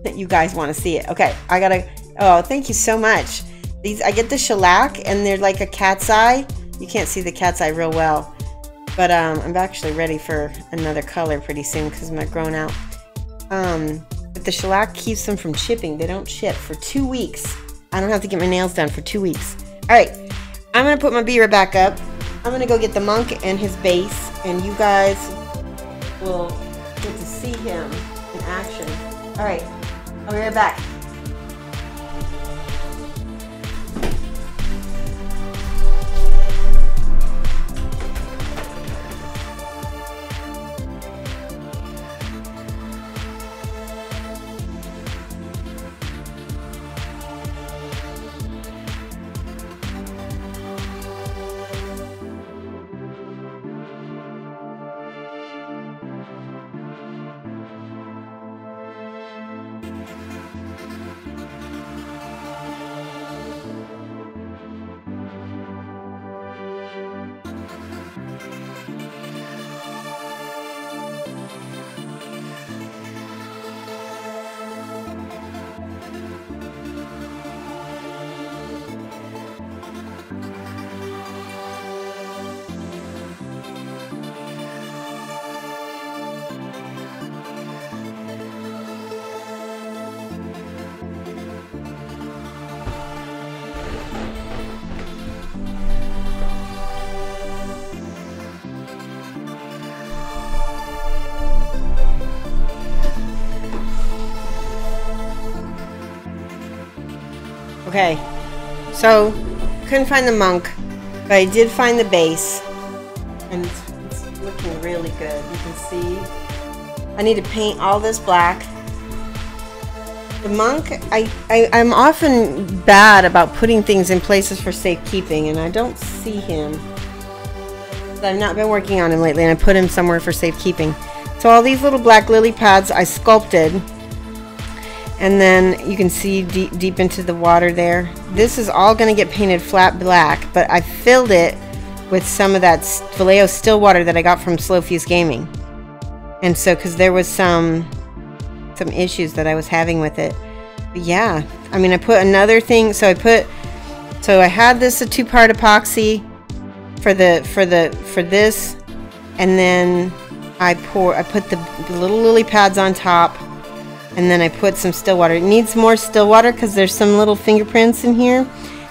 that you guys want to see it. Okay, I gotta... Oh, thank you so much. These, I get the shellac, and they're like a cat's eye. You can't see the cat's eye real well. But I'm actually ready for another color pretty soon because I'm not grown out. But the shellac keeps them from chipping. They don't chip for 2 weeks. I don't have to get my nails done for 2 weeks. Alright, I'm going to put my beaver back up. I'm going to go get the monk and his base. And you guys will get to see him in action. Alright, I'll be right back. Okay, so couldn't find the monk, but I did find the base, and it's looking really good. You can see I need to paint all this black. The monk, I'm often bad about putting things in places for safekeeping, and I don't see him. I've not been working on him lately, and I put him somewhere for safekeeping. So all these little black lily pads I sculpted. And then you can see deep into the water there. This is all going to get painted flat black, but I filled it with some of that Vallejo still water that I got from Slow Fuse Gaming. And so, because there was some issues that I was having with it. But yeah, I mean, I put another thing. So I had this a 2-part epoxy for this, and then I put the little lily pads on top. And then I put some still water. It needs more still water because there's some little fingerprints in here.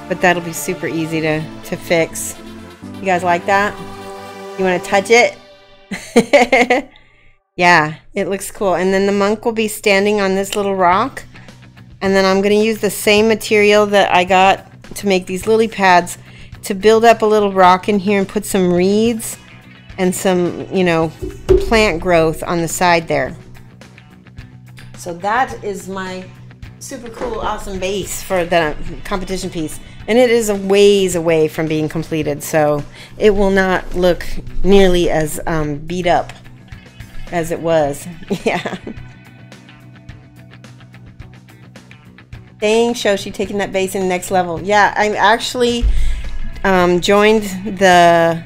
But that'll be super easy to fix. You guys like that? You want to touch it? Yeah, it looks cool. And then the monk will be standing on this little rock. And then I'm going to use the same material that I got to make these lily pads to build up a little rock in here and put some reeds and some, you know, plant growth on the side there. So that is my super cool, awesome base for the competition piece. And it is a ways away from being completed, so it will not look nearly as beat up as it was. Yeah. Dang, Shoshie taking that base in the next level. Yeah, I'm actually joined the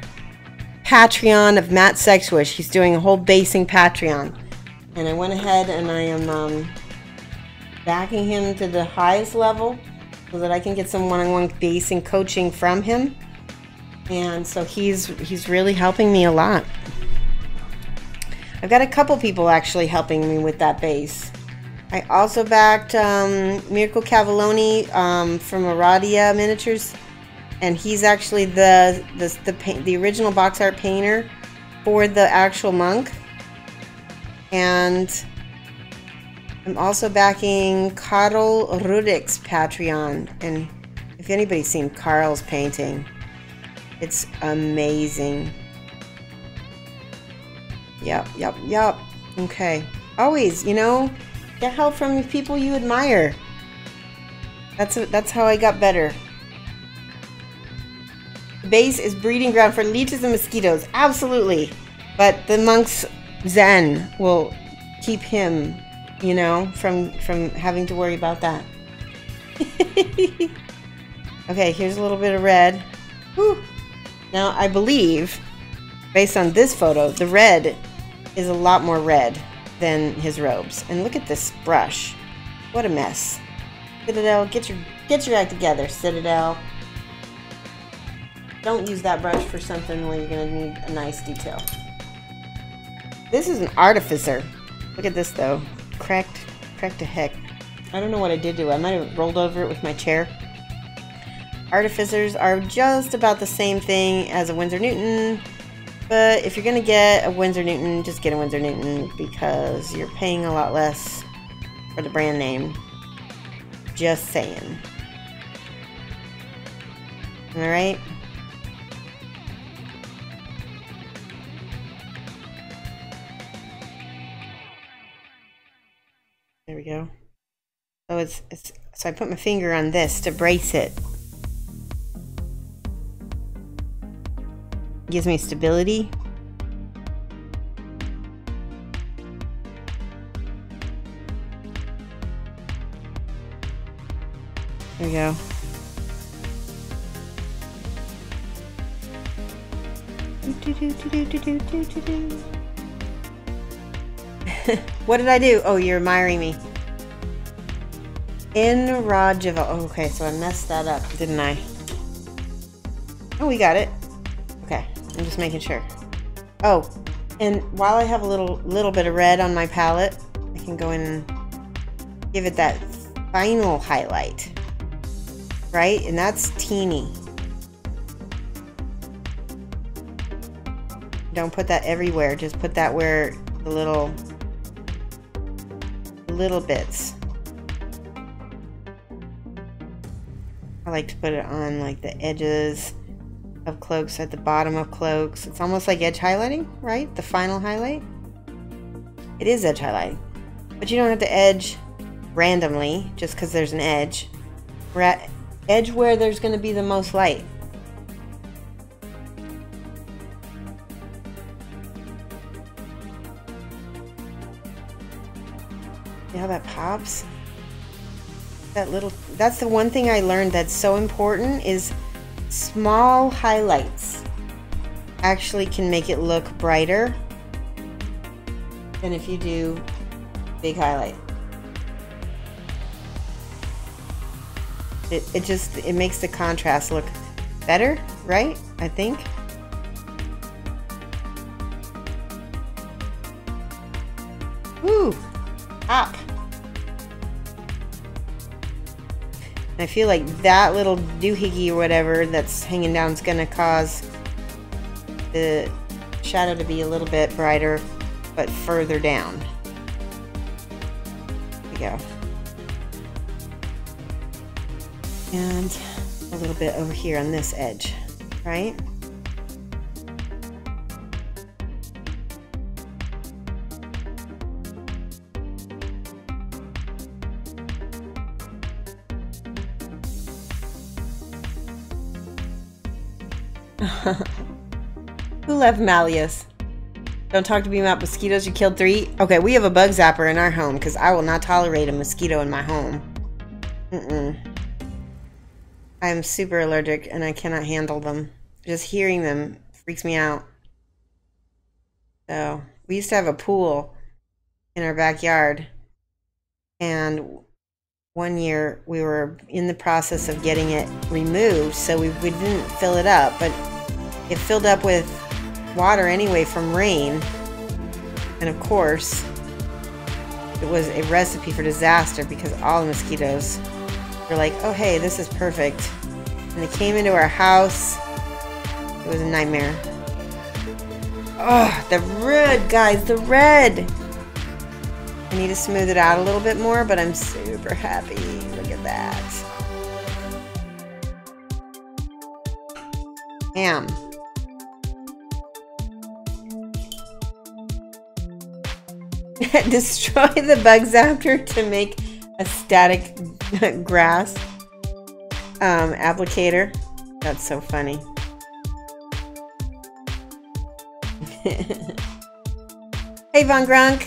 Patreon of Matt Sexwish. He's doing a whole basing Patreon. And I went ahead and I am backing him to the highest level so that I can get some one-on-one basing coaching from him. And so he's really helping me a lot. I've got a couple people actually helping me with that base. I also backed Mirko Cavalloni from Aradia Miniatures, and he's actually the original box art painter for the actual monk. And I'm also backing Karl Rudik's Patreon, and if anybody's seen Karl's painting, it's amazing. Yep. Okay. Always, you know, get help from people you admire. That's how I got better. The base is breeding ground for leeches and mosquitoes. Absolutely. But the monk's zen will keep him, you know, from having to worry about that. Okay, here's a little bit of red. Whew. Now, I believe, based on this photo, the red is a lot more red than his robes. And look at this brush. What a mess. Citadel, get your act together, Citadel. Don't use that brush for something where you're going to need a nice detail. This is an artificer. Look at this, though. Cracked to heck. I don't know what I did to it. I might have rolled over it with my chair. Artificers are just about the same thing as a Winsor Newton, but if you're going to get a Winsor Newton, just get a Winsor Newton because you're paying a lot less for the brand name. Just saying. Alright? There we go. So so I put my finger on this to brace it. Gives me stability. There we go. What did I do? Oh, you're admiring me. In Rajava. Oh, okay, so I messed that up, didn't I? Oh, we got it. Okay, I'm just making sure. Oh, and while I have a little bit of red on my palette, I can go in and give it that final highlight. Right? And that's teeny. Don't put that everywhere. Just put that where the little bits. I like to put it on like the edges of cloaks, at the bottom of cloaks. It's almost like edge highlighting, right? The final highlight. It is edge highlighting. But you don't have to edge randomly just because there's an edge. We're at edge where there's going to be the most light. See how that pops? That's the one thing I learned that's so important, is small highlights actually can make it look brighter than if you do big highlight. It makes the contrast look better, right? I think. Woo! Pop! I feel like that little doohickey or whatever that's hanging down is going to cause the shadow to be a little bit brighter, but further down. There we go. And a little bit over here on this edge, right? Who left Malleus? Don't talk to me about mosquitoes. You killed 3? Okay, we have a bug zapper in our home because I will not tolerate a mosquito in my home. I am super allergic and I cannot handle them. Just hearing them freaks me out. So, we used to have a pool in our backyard, and one year we were in the process of getting it removed, so we didn't fill it up, but it filled up with water anyway from rain, and of course it was a recipe for disaster because all the mosquitoes were like, oh hey, this is perfect. And they came into our house. It was a nightmare. Oh, the red, guys, the red. I need to smooth it out a little bit more, but I'm super happy. Look at that. Bam. Destroy the bug zapper to make a static grass applicator. That's so funny. Hey Von Grunk,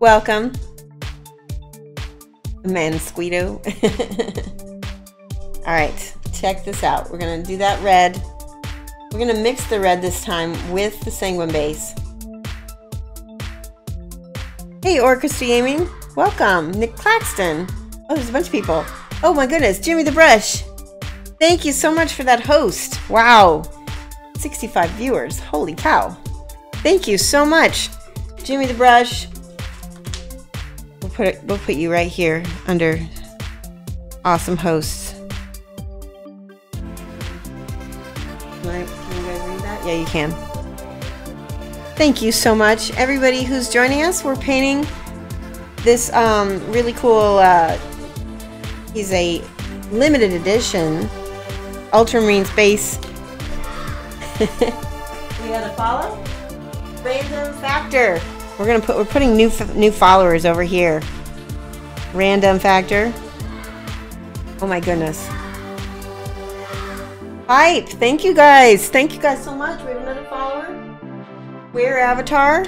welcome. Mansquito. Alright, check this out. We're gonna do that red. We're gonna mix the red this time with the sanguine base. Hey Orchestra Gaming, welcome. Nick Claxton. Oh, there's a bunch of people. Oh my goodness, Jimmy the Brush. Thank you so much for that host. Wow. 65 viewers. Holy cow. Thank you so much, Jimmy the Brush. We'll put you right here under awesome hosts. Can you guys read that? Yeah, you can. Thank you so much, everybody who's joining us. We're painting this really cool. He's a limited edition Ultramarine Space. We gotta follow. Random factor. We're putting new followers over here. Random factor. Oh my goodness. Hype. Thank you guys. Thank you guys so much. We have another follower. Where avatar?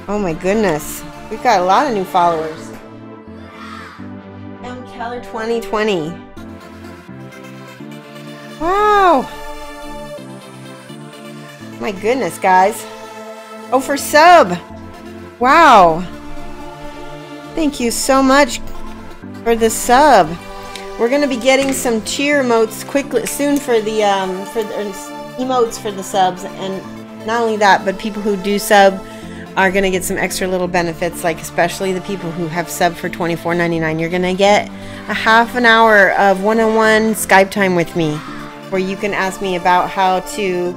Oh my goodness. We've got a lot of new followers. M Keller 2020. Wow. My goodness, guys. Oh, for sub. Wow. Thank you so much for the sub. We're going to be getting some cheer emotes quickly soon for the emotes for the subs, and not only that, but people who do sub are going to get some extra little benefits, like especially the people who have subbed for $24.99. You're going to get a half an hour of one-on-one Skype time with me, where you can ask me about how to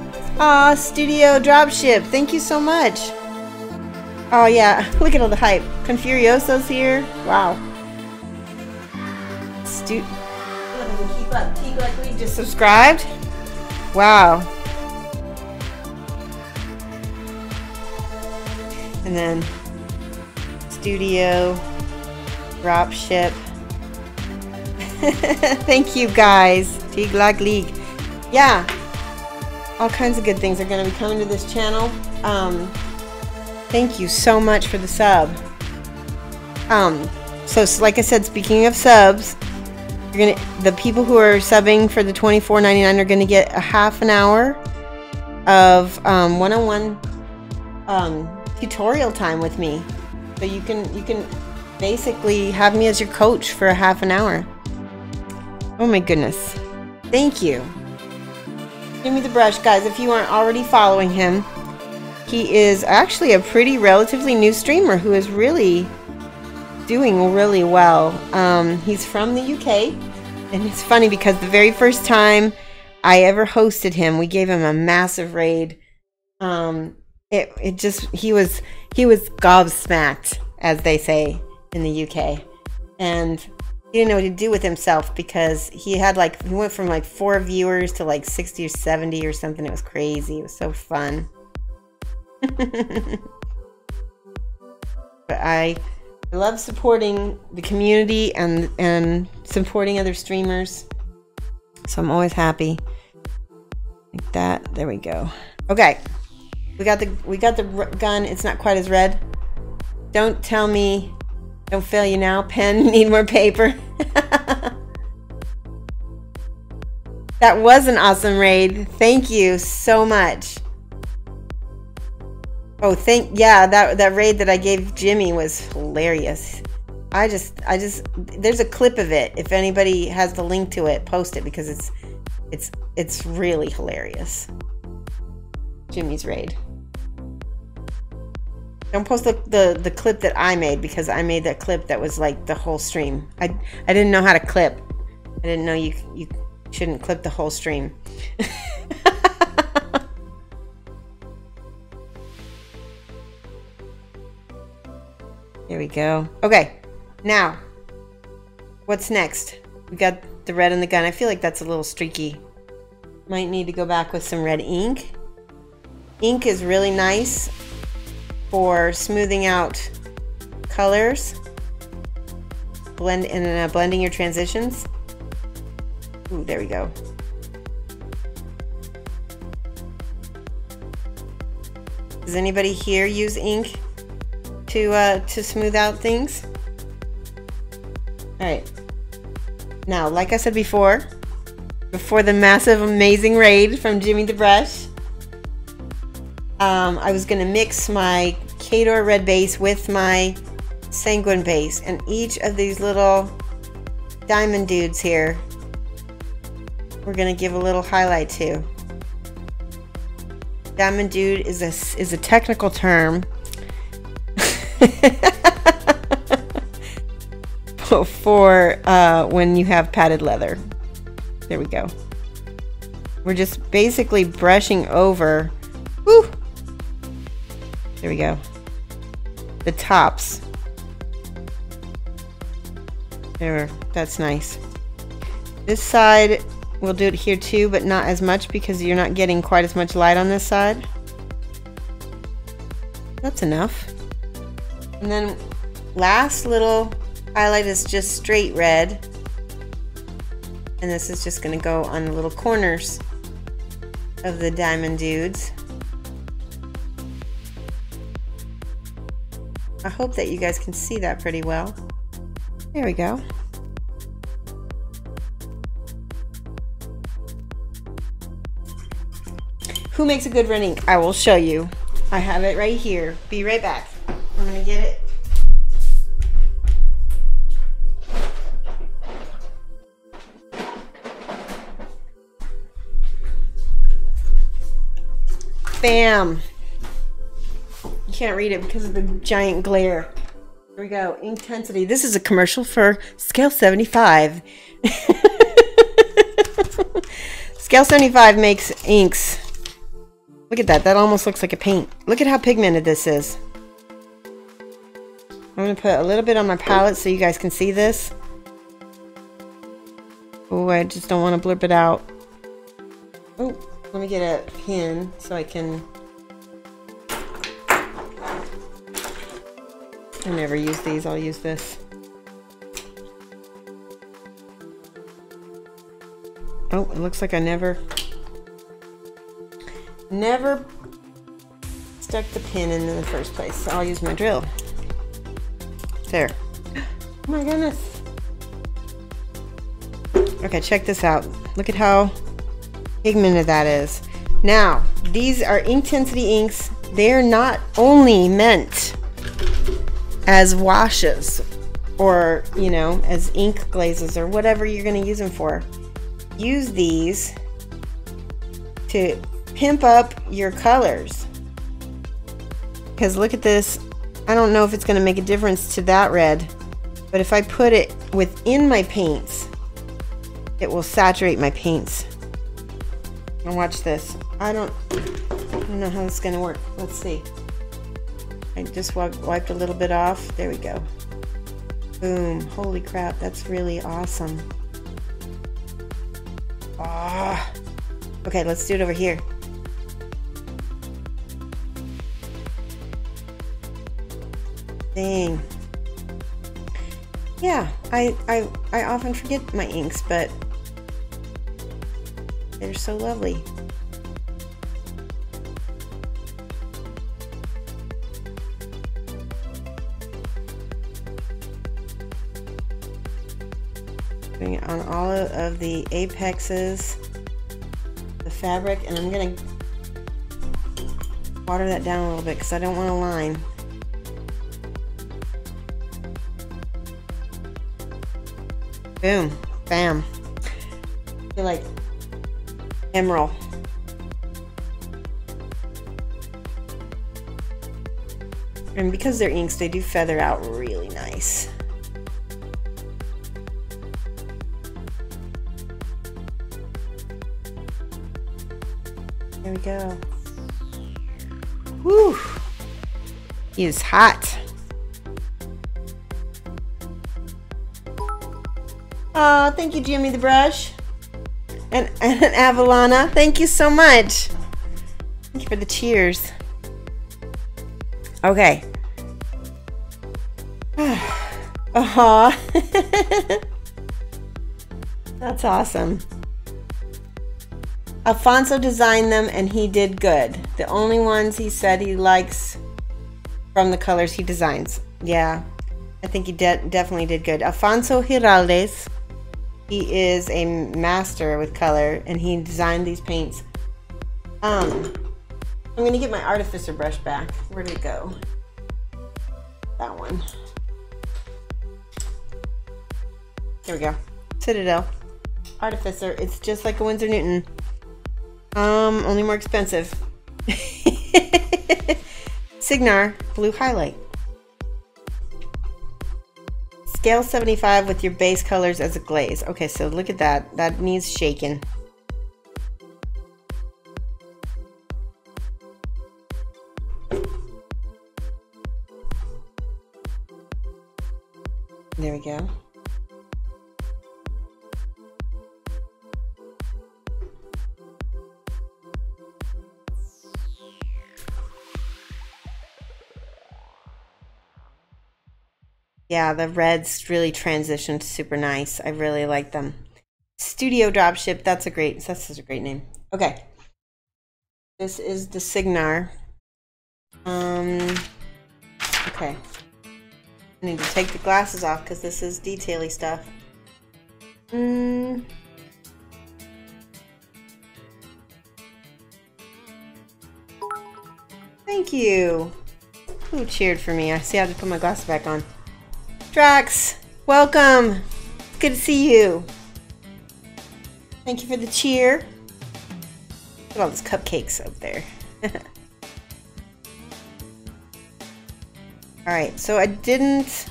studio dropship. Thank you so much. Oh yeah, look at all the hype. Confurioso's here. Wow. Keep up. T-Gluckly just subscribed. Wow. And then studio dropship. Thank you guys. T-Gluckly. Yeah. All kinds of good things are going to be coming to this channel. Thank you so much for the sub. So like I said, speaking of subs, the people who are subbing for the $24.99 are gonna get a half an hour of one-on-one tutorial time with me. So you can basically have me as your coach for a half an hour. Oh my goodness. Thank you. Jimmy the Brush, guys, if you aren't already following him, he is actually a pretty relatively new streamer who is really doing really well. He's from the UK, and it's funny because the very first time I ever hosted him, we gave him a massive raid. He was gobsmacked, as they say in the UK, and he didn't know what to do with himself because he went from like 4 viewers to like 60 or 70 or something. It was crazy. It was so fun. But I love supporting the community and supporting other streamers, so I'm always happy. Like that. There we go. Okay, we got the gun. It's not quite as red. Don't tell me. Don't fail you now. Pen, need more paper. That was an awesome raid. Thank you so much. Oh, yeah, that raid that I gave Jimmy was hilarious. There's a clip of it. If anybody has the link to it, post it because it's really hilarious. Jimmy's raid. Don't post the clip that I made, because I made that clip that was like the whole stream. I didn't know how to clip. I didn't know you shouldn't clip the whole stream. There we go. Okay, now what's next? We got the red in the gun. I feel like that's a little streaky. Might need to go back with some red ink. Ink is really nice for smoothing out colors, blending your transitions. Ooh, there we go. Does anybody here use ink to smooth out things? All right. Now, like I said before the massive, amazing raid from Jimmy the Brush, I was going to mix my Khador red base with my Sanguine base, and each of these little diamond dudes here we're going to give a little highlight to. Diamond dude is a technical term for when you have padded leather. There we go. We're just basically brushing over, woo, there we go, the tops. There, that's nice. This side, we'll do it here too, but not as much because you're not getting quite as much light on this side. That's enough. And then last little highlight is just straight red. And this is just going to go on the little corners of the diamond dudes. I hope that you guys can see that pretty well. There we go. Who makes a good red ink? I will show you. I have it right here. Be right back. I'm going to get it. Bam! You can't read it because of the giant glare. Here we go. Intensity. This is a commercial for Scale 75. Scale 75 makes inks. Look at that. That almost looks like a paint. Look at how pigmented this is. I'm going to put a little bit on my palette so you guys can see this. Oh, I just don't want to blurb it out. Oh, let me get a pin so I can... I never use these. I'll use this. Oh, it looks like I never stuck the pin in the first place. So I'll use my drill. There. Oh my goodness. Okay, check this out. Look at how pigmented that is. Now, these are Inkintensity inks. They're not only meant as washes or, you know, as ink glazes or whatever you're going to use them for. Use these to pimp up your colors. Because look at this. I don't know if it's going to make a difference to that red, but if I put it within my paints, it will saturate my paints. Now watch this. I don't know how this is going to work. Let's see. I just wiped a little bit off. There we go. Boom. Holy crap, that's really awesome. Ah. Okay, let's do it over here. Dang. Yeah, I often forget my inks, but they're so lovely. Putting it on all of the apexes, the fabric, and I'm gonna water that down a little bit because I don't want a line. Boom, bam. I feel like emerald. And because they're inks, they do feather out really nice. There we go. Woo! He is hot. Oh, thank you, Jimmy the Brush. And Avalana, thank you so much. Thank you for the cheers. Okay. Aw. That's awesome. Alfonso designed them and he did good. The only ones he said he likes from the colors he designs. Yeah, I think he definitely did good. Alfonso Giraldes, he is a master with color and he designed these paints. I'm gonna get my artificer brush back. Where did it go? That one. Here we go. Citadel. Artificer. It's just like a Winsor Newton. Only more expensive. Signar blue highlight. Scale 75 with your base colors as a glaze. Okay, so look at that. That needs shaken. There we go. Yeah, the reds really transitioned super nice. I really like them. Studio Dropship, that's a great name. Okay. This is the Signar. Okay. I need to take the glasses off because this is detaily stuff. Thank you. Who cheered for me? I see I have to put my glasses back on. Drax, welcome. Good to see you. Thank you for the cheer. Look at all those cupcakes up there. Alright, so I didn't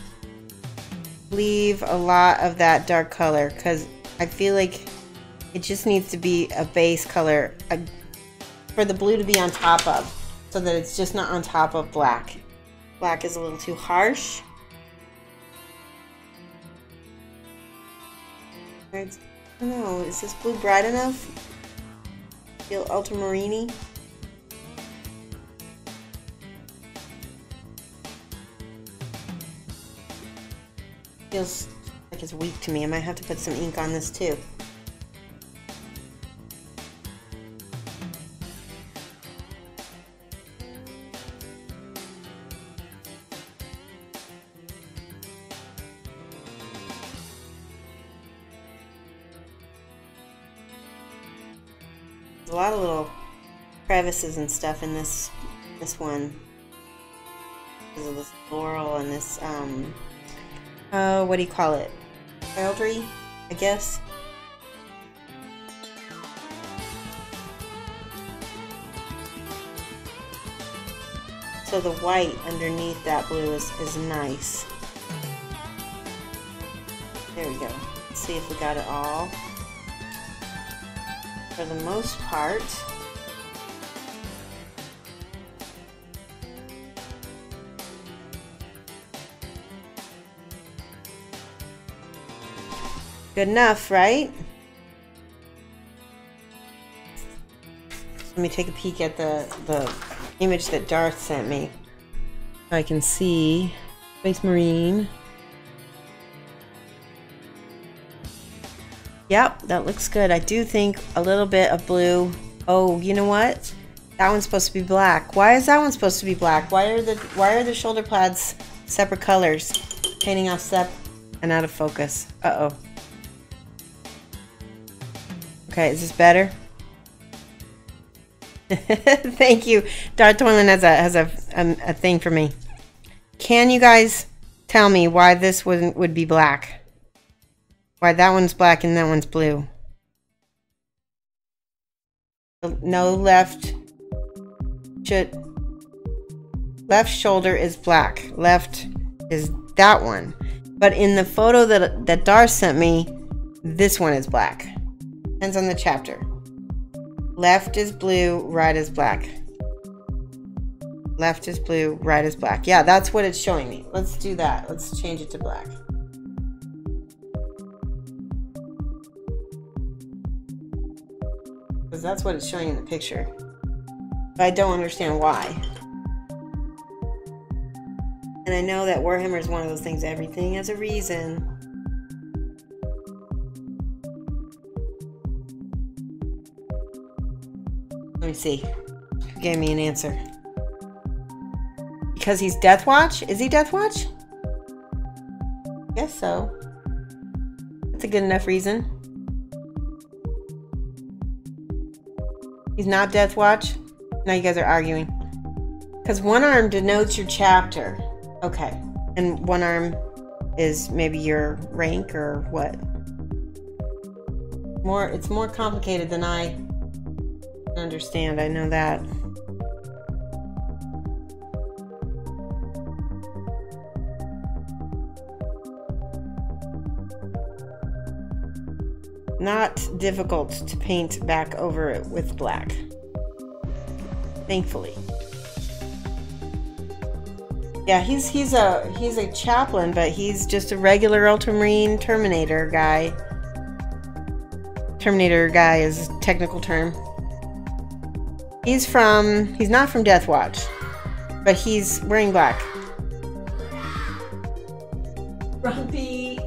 leave a lot of that dark color because I feel like it just needs to be a base color for the blue to be on top of, so that it's just not on top of black. Black is a little too harsh. I don't know, is this blue bright enough? Feel ultramarine-y? Feels like it's weak to me. I might have to put some ink on this too. A lot of little crevices and stuff in this one because of this floral and this what do you call it? Eldry, I guess. So the white underneath that blue is nice. There we go. Let's see if we got it all. For the most part. Good enough, right? Let me take a peek at the image that Darth sent me. I can see Space Marine. Yep, that looks good. I do think a little bit of blue. Oh, you know what? That one's supposed to be black. Why is that one supposed to be black? Why are the shoulder pads separate colors? Painting off and out of focus. Uh-oh. Okay, is this better? Thank you. Darth Toylan has a thing for me. Can you guys tell me why this would be black? Why that one's black and that one's blue? No left should. Left shoulder is black. Left is that one. But in the photo that Dar sent me, this one is black. Depends on the chapter. Left is blue, right is black. Left is blue, right is black. Yeah, that's what it's showing me. Let's do that. Let's change it to black. Because that's what it's showing in the picture. But I don't understand why. And I know that Warhammer is one of those things, everything has a reason. Let me see. Who gave me an answer? Because he's Deathwatch? Is he Deathwatch? Guess so. That's a good enough reason. He's not Deathwatch? Now you guys are arguing. Because one arm denotes your chapter. Okay. And one arm is maybe your rank or what? It's more complicated than I understand. I know that. Not difficult to paint back over it with black. Thankfully. Yeah, he's a chaplain, but he's just a regular Ultramarine Terminator guy. Terminator guy is a technical term. He's not from Deathwatch, but he's wearing black. Grumpy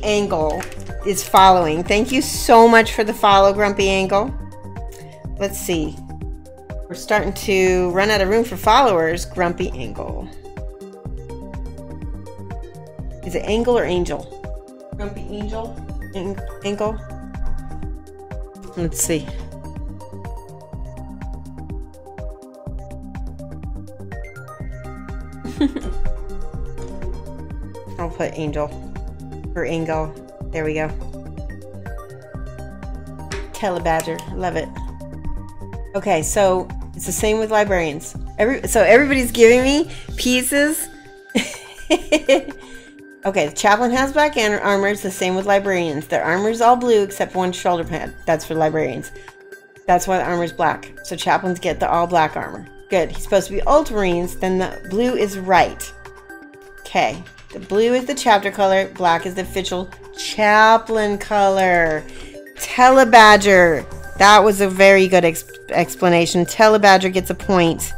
Angle is following. Thank you so much for the follow, Grumpy Angle. Let's see. We're starting to run out of room for followers, Grumpy Angle. Is it Angle or Angel? Grumpy Angel? Angle? Let's see. I'll put Angel or Angle. There we go. Telebadger. Love it. Okay, so it's the same with librarians. So everybody's giving me pieces. Okay, the chaplain has black armor. It's the same with librarians. Their armor is all blue except one shoulder pad. That's for librarians. That's why the armor is black. So chaplains get the all black armor. Good. He's supposed to be Ultramarines. Then the blue is right. Okay. The blue is the chapter color. Black is the official chaplain color. Telebadger. That was a very good explanation. Telebadger gets a point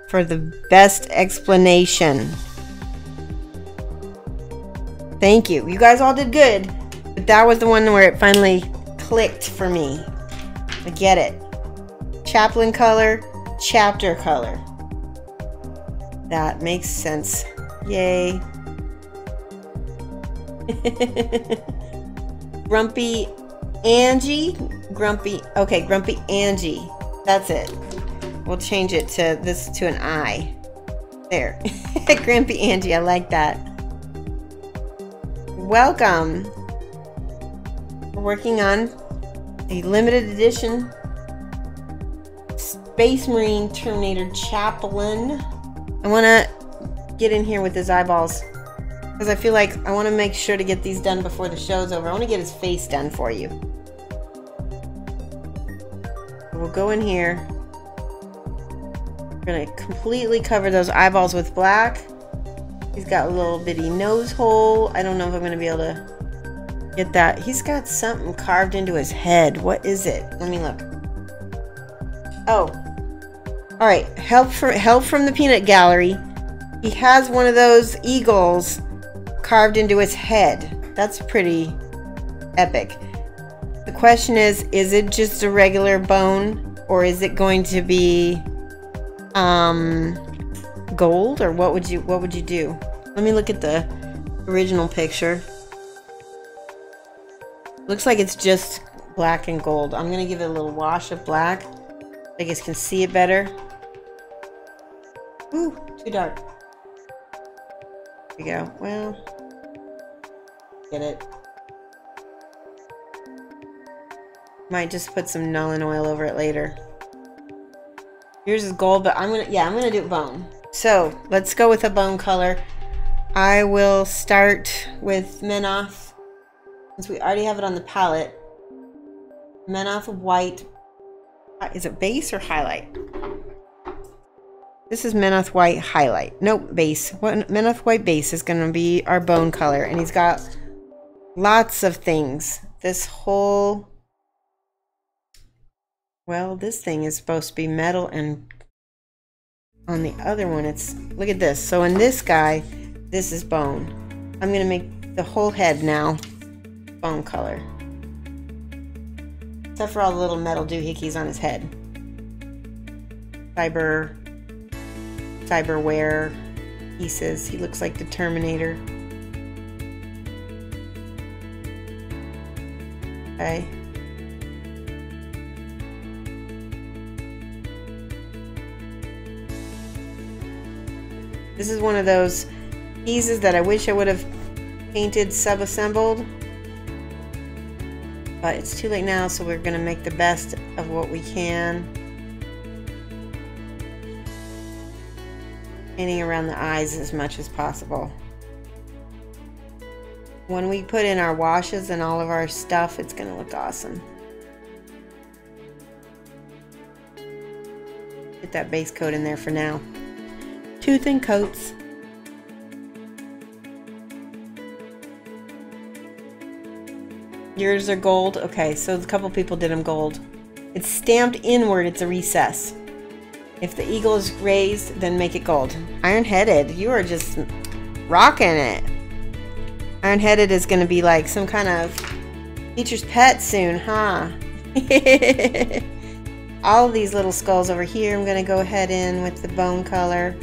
for the best explanation. Thank you. You guys all did good. But that was the one where it finally clicked for me. I get it. Chaplain color, chapter color. That makes sense. Yay. Grumpy Angie. Okay, Grumpy Angie. That's it. We'll change it to this to an I. There. Grumpy Angie, I like that. Welcome. We're working on a limited edition Space Marine Terminator Chaplain. I want to get in here with his eyeballs because I feel like I want to make sure to get these done before the show's over. I want to get his face done for you. We'll go in here. We're going to completely cover those eyeballs with black. He's got a little bitty nose hole. I don't know if I'm going to be able to get that. He's got something carved into his head. What is it? Let me look. Oh. Alright. Help from the peanut gallery. He has one of those eagles carved into his head. That's pretty epic. The question is it just a regular bone? Or is it going to be gold, or what would you do? Let me look at the original picture. Looks like it's just black and gold. I'm gonna give it a little wash of black so you guys can see it better. Ooh, too dark. There we go. Well, get it. Might just put some Nuln oil over it later. Yours is gold, but I'm gonna do it bone. So let's go with a bone color. I will start with Menoth, since we already have it on the palette. Menoth white. Is it base or highlight? This is Menoth white highlight. Nope, base. Menoth white base is going to be our bone color. And he's got lots of things. This whole... Well, this thing is supposed to be metal, and on the other one it's... Look at this. So in this guy, this is bone. I'm going to make the whole head now bone color. Except for all the little metal doohickeys on his head. Cyberware pieces. He looks like the Terminator. Okay. This is one of those pieces that I wish I would have painted sub-assembled. But it's too late now, so we're going to make the best of what we can. Painting around the eyes as much as possible. When we put in our washes and all of our stuff, it's going to look awesome. Get that base coat in there for now. 2 thin coats. Yours are gold? Okay, so a couple people did them gold. It's stamped inward, it's a recess. If the eagle is raised, then make it gold. Iron-headed, you are just rocking it. Iron-headed is going to be like some kind of teacher's pet soon, huh? All of these little skulls over here, I'm going to go ahead in with the bone color.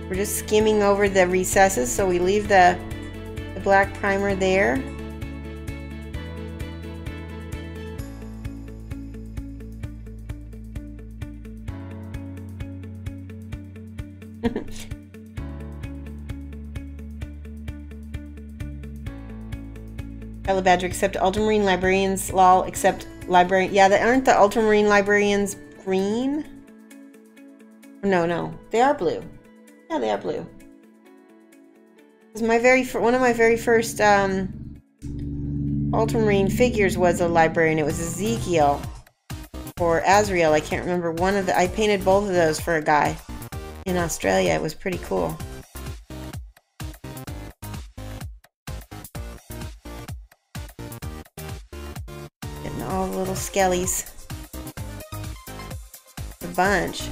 We're just skimming over the recesses, so we leave the black primer there. Yellow Badger, except Ultramarine Librarians, lol, except librarian. Yeah, aren't the Ultramarine Librarians green? No, they are blue. Yeah, they are blue. One of my very first Ultramarine figures was a librarian. It was Ezekiel or Azrael. I can't remember. I painted both of those for a guy in Australia. It was pretty cool. Getting all the little skellies. A bunch.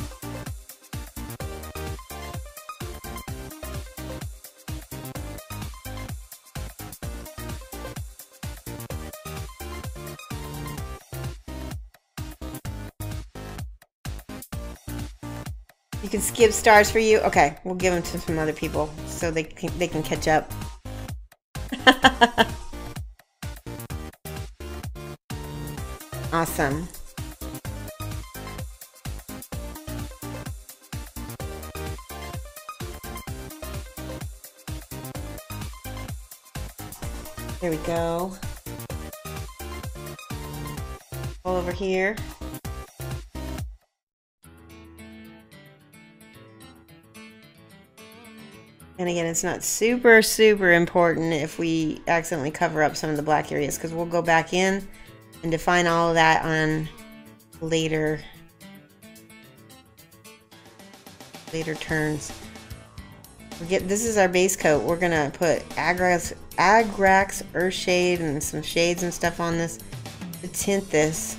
You can skip stars for you. Okay, we'll give them to some other people so they can catch up. Awesome. There we go. All over here. And again, it's not super important if we accidentally cover up some of the black areas, because we'll go back in and define all of that on later turns. This is our base coat. We're gonna put Agrax Earthshade and some shades and stuff on this to tint this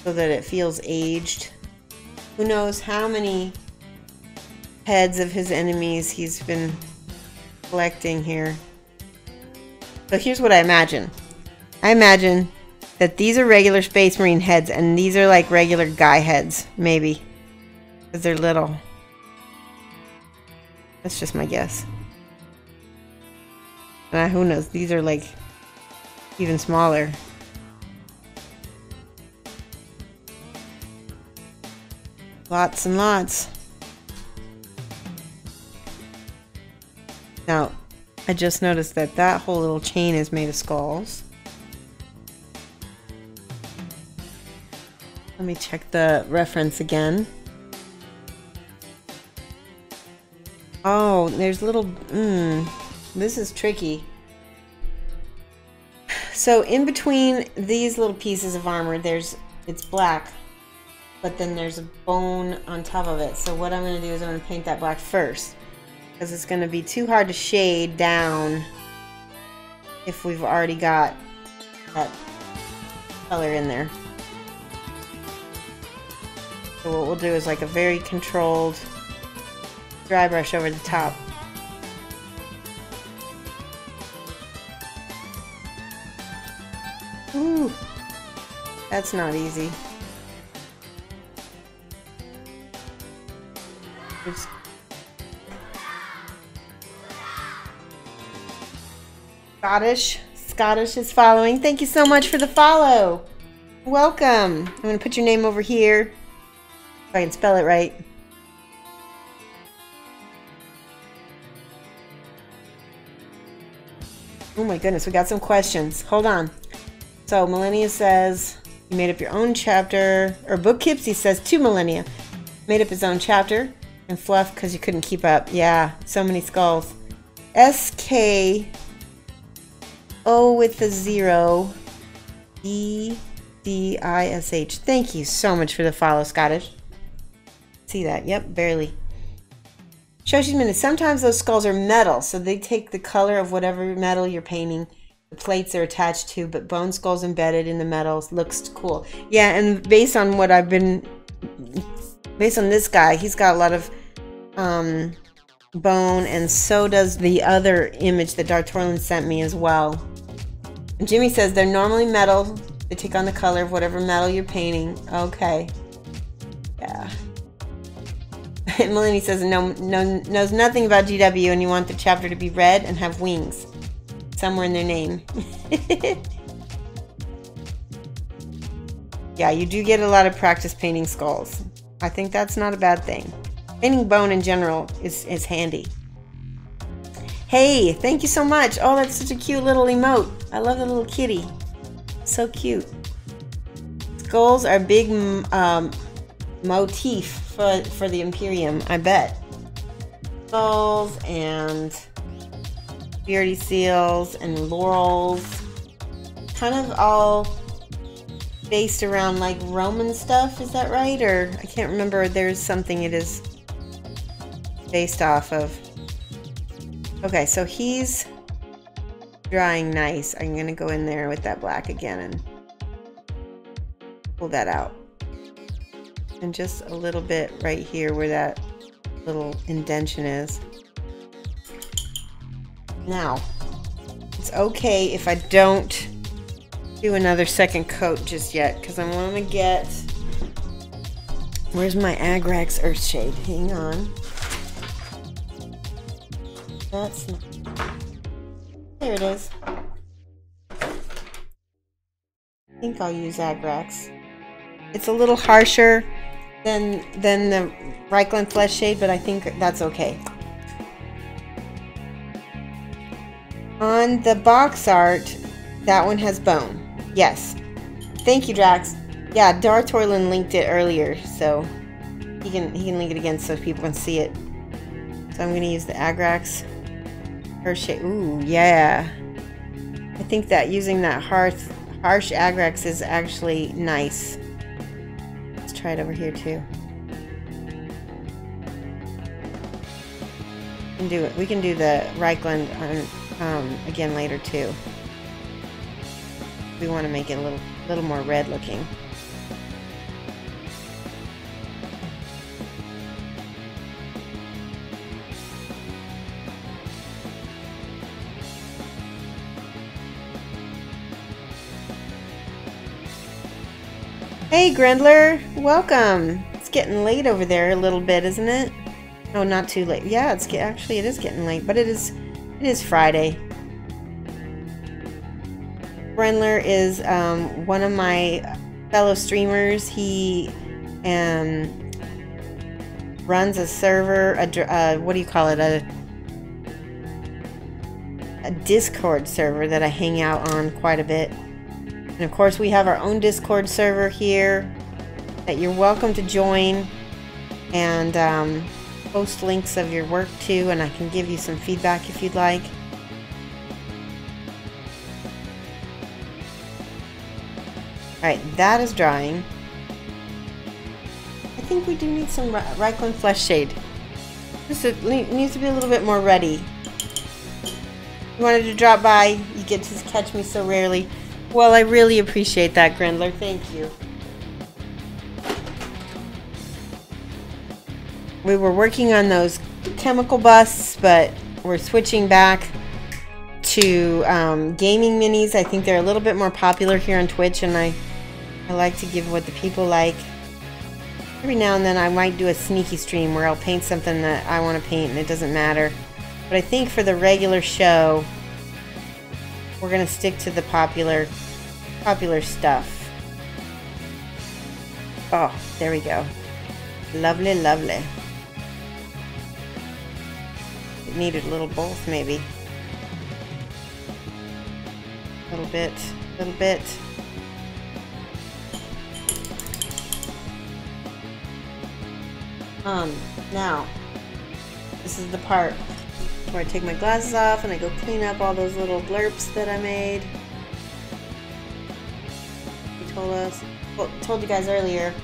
so that it feels aged. Who knows how many heads of his enemies he's been collecting here. So here's what I imagine. I imagine that these are regular Space Marine heads and these are like regular guy heads, maybe, because they're little. That's just my guess. Who knows? These are like even smaller. Lots and lots. Now, I just noticed that that whole little chain is made of skulls. Let me check the reference again. Oh, there's little... this is tricky. So in between these little pieces of armor, it's black, but then there's a bone on top of it. So what I'm going to do is I'm going to paint that black first, because it's going to be too hard to shade down if we've already got that color in there. So what we'll do is like a very controlled dry brush over the top. Ooh, that's not easy. It's Scottish is following. Thank you so much for the follow. Welcome. I'm going to put your name over here if I can spell it right. Oh my goodness, we got some questions. Hold on. So Millennia says, you made up your own chapter, or Book Kipsy says, to Millennia, made up his own chapter, and Fluff because you couldn't keep up. Yeah, so many skulls. SK O with the 0 EDISH. Thank you so much for the follow, Scottish. See that? Yep, barely. Shoshie's Minute. Sometimes those skulls are metal, so they take the color of whatever metal you're painting. The plates are attached to, but bone skulls embedded in the metals looks cool. Yeah, and based on what I've been, based on this guy, he's got a lot of bone, and so does the other image that Dartorlin sent me as well. And Jimmy says they're normally metal. They take on the color of whatever metal you're painting. Okay. Yeah. Melanie says knows nothing about GW, and you want the chapter to be red and have wings somewhere in their name. Yeah, you do get a lot of practice painting skulls. I think that's not a bad thing. Painting bone in general is handy. Hey, thank you so much. Oh, that's such a cute little emote. I love the little kitty. So cute. Skulls are a big motif for the Imperium, I bet. Skulls and purity seals and laurels, kind of all based around like Roman stuff. Is that right? Or I can't remember. There's something it is based off of. Okay, so he's drying nice. I'm gonna go in there with that black again and pull that out. And just a little bit right here where that little indentation is. Now, it's okay if I don't do another second coat just yet, because I want to get... Where's my Agrax Earthshade? Hang on. That's not... There it is. I think I'll use Agrax. It's a little harsher than the Reichland Flesh Shade, but I think that's okay. On the box art, that one has bone. Yes. Thank you, Drax. Yeah, Dartorlin linked it earlier, so he can link it again so people can see it. So I'm gonna use the Agrax Earthshade. Ooh, yeah. I think that using that harsh Agrax is actually nice. Let's try it over here too. We can do the Reichland again later too. We want to make it a little more red looking. Hey Grendler, welcome. It's getting late over there a little bit, isn't it? No, not too late. Yeah, actually it is getting late, but it is Friday. Grendler is one of my fellow streamers. He runs a server, what do you call it? A Discord server that I hang out on quite a bit. And of course we have our own Discord server here. that you're welcome to join and post links of your work too, and I can give you some feedback if you'd like. Alright, that is drying. I think we do need some Reikland Flesh Shade. This needs to be a little bit more ready. You wanted to drop by, you get to catch me so rarely. Well, I really appreciate that, Grindler. Thank you. We were working on those chemical busts, but we're switching back to gaming minis. I think they're a little bit more popular here on Twitch, and I like to give what the people like. Every now and then I might do a sneaky stream where I'll paint something that I want to paint and it doesn't matter. But I think for the regular show, we're going to stick to the popular stuff. Oh, there we go. Lovely, lovely. It needed a little both, maybe. A little bit, a little bit. Now, this is the part where I take my glasses off and I go clean up all those little blurps that I made. Told you guys earlier,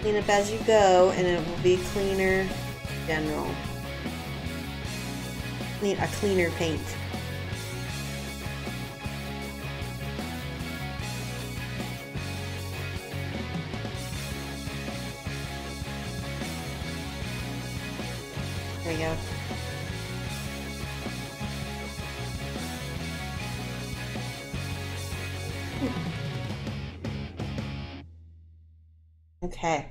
clean up as you go and it will be cleaner in general. Need a cleaner paint. There we go. Okay.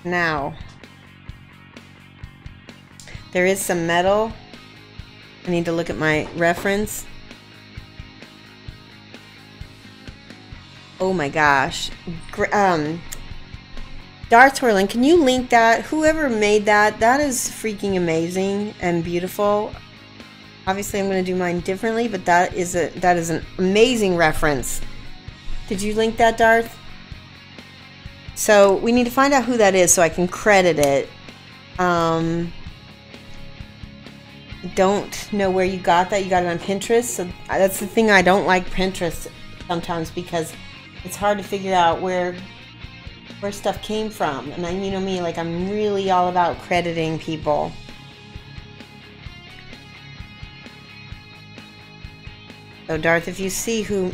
Now, there is some metal. I need to look at my reference. Oh my gosh. Darth Twirling, can you link that? Whoever made that, that is freaking amazing and beautiful. Obviously I'm going to do mine differently, but that is an amazing reference. Did you link that, Darth? So we need to find out who that is so I can credit it. I don't know where you got that. You got it on Pinterest. So that's the thing, I don't like Pinterest sometimes because it's hard to figure out where stuff came from. And you know me, like I'm really all about crediting people. So Darth, if you see who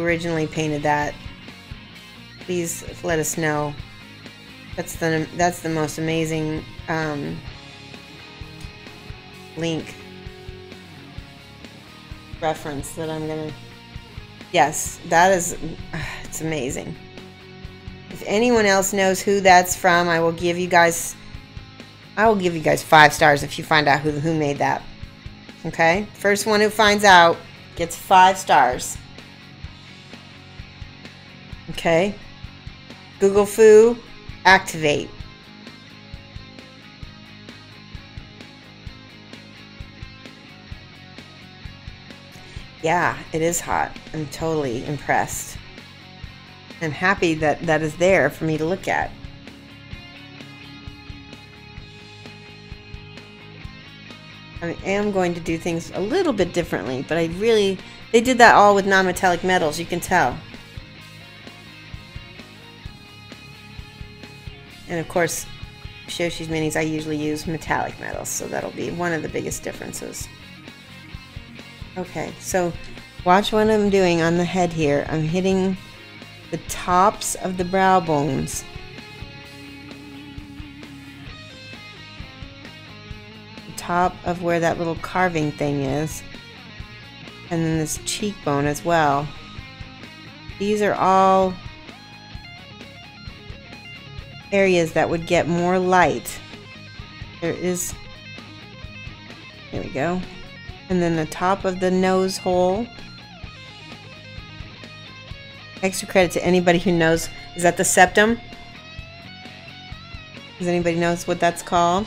originally painted that, please let us know. That's the most amazing link reference that I'm gonna. Yes, that is. It's amazing. If anyone else knows who that's from, I will give you guys 5 stars if you find out who made that. Okay, first one who finds out gets 5 stars. Okay, Google Foo, activate. Yeah, it is hot. I'm totally impressed. I'm happy that that is there for me to look at. I am going to do things a little bit differently, but they did that all with non-metallic metals, you can tell. And of course, Shoshie's minis, I usually use metallic metals, so that'll be one of the biggest differences. Okay, so watch what I'm doing on the head here. I'm hitting the tops of the brow bones. The top of where that little carving thing is. And then this cheekbone as well. These are all areas that would get more light. There we go. And then the top of the nose hole. Extra credit to anybody who knows. Is that the septum? Does anybody know what that's called?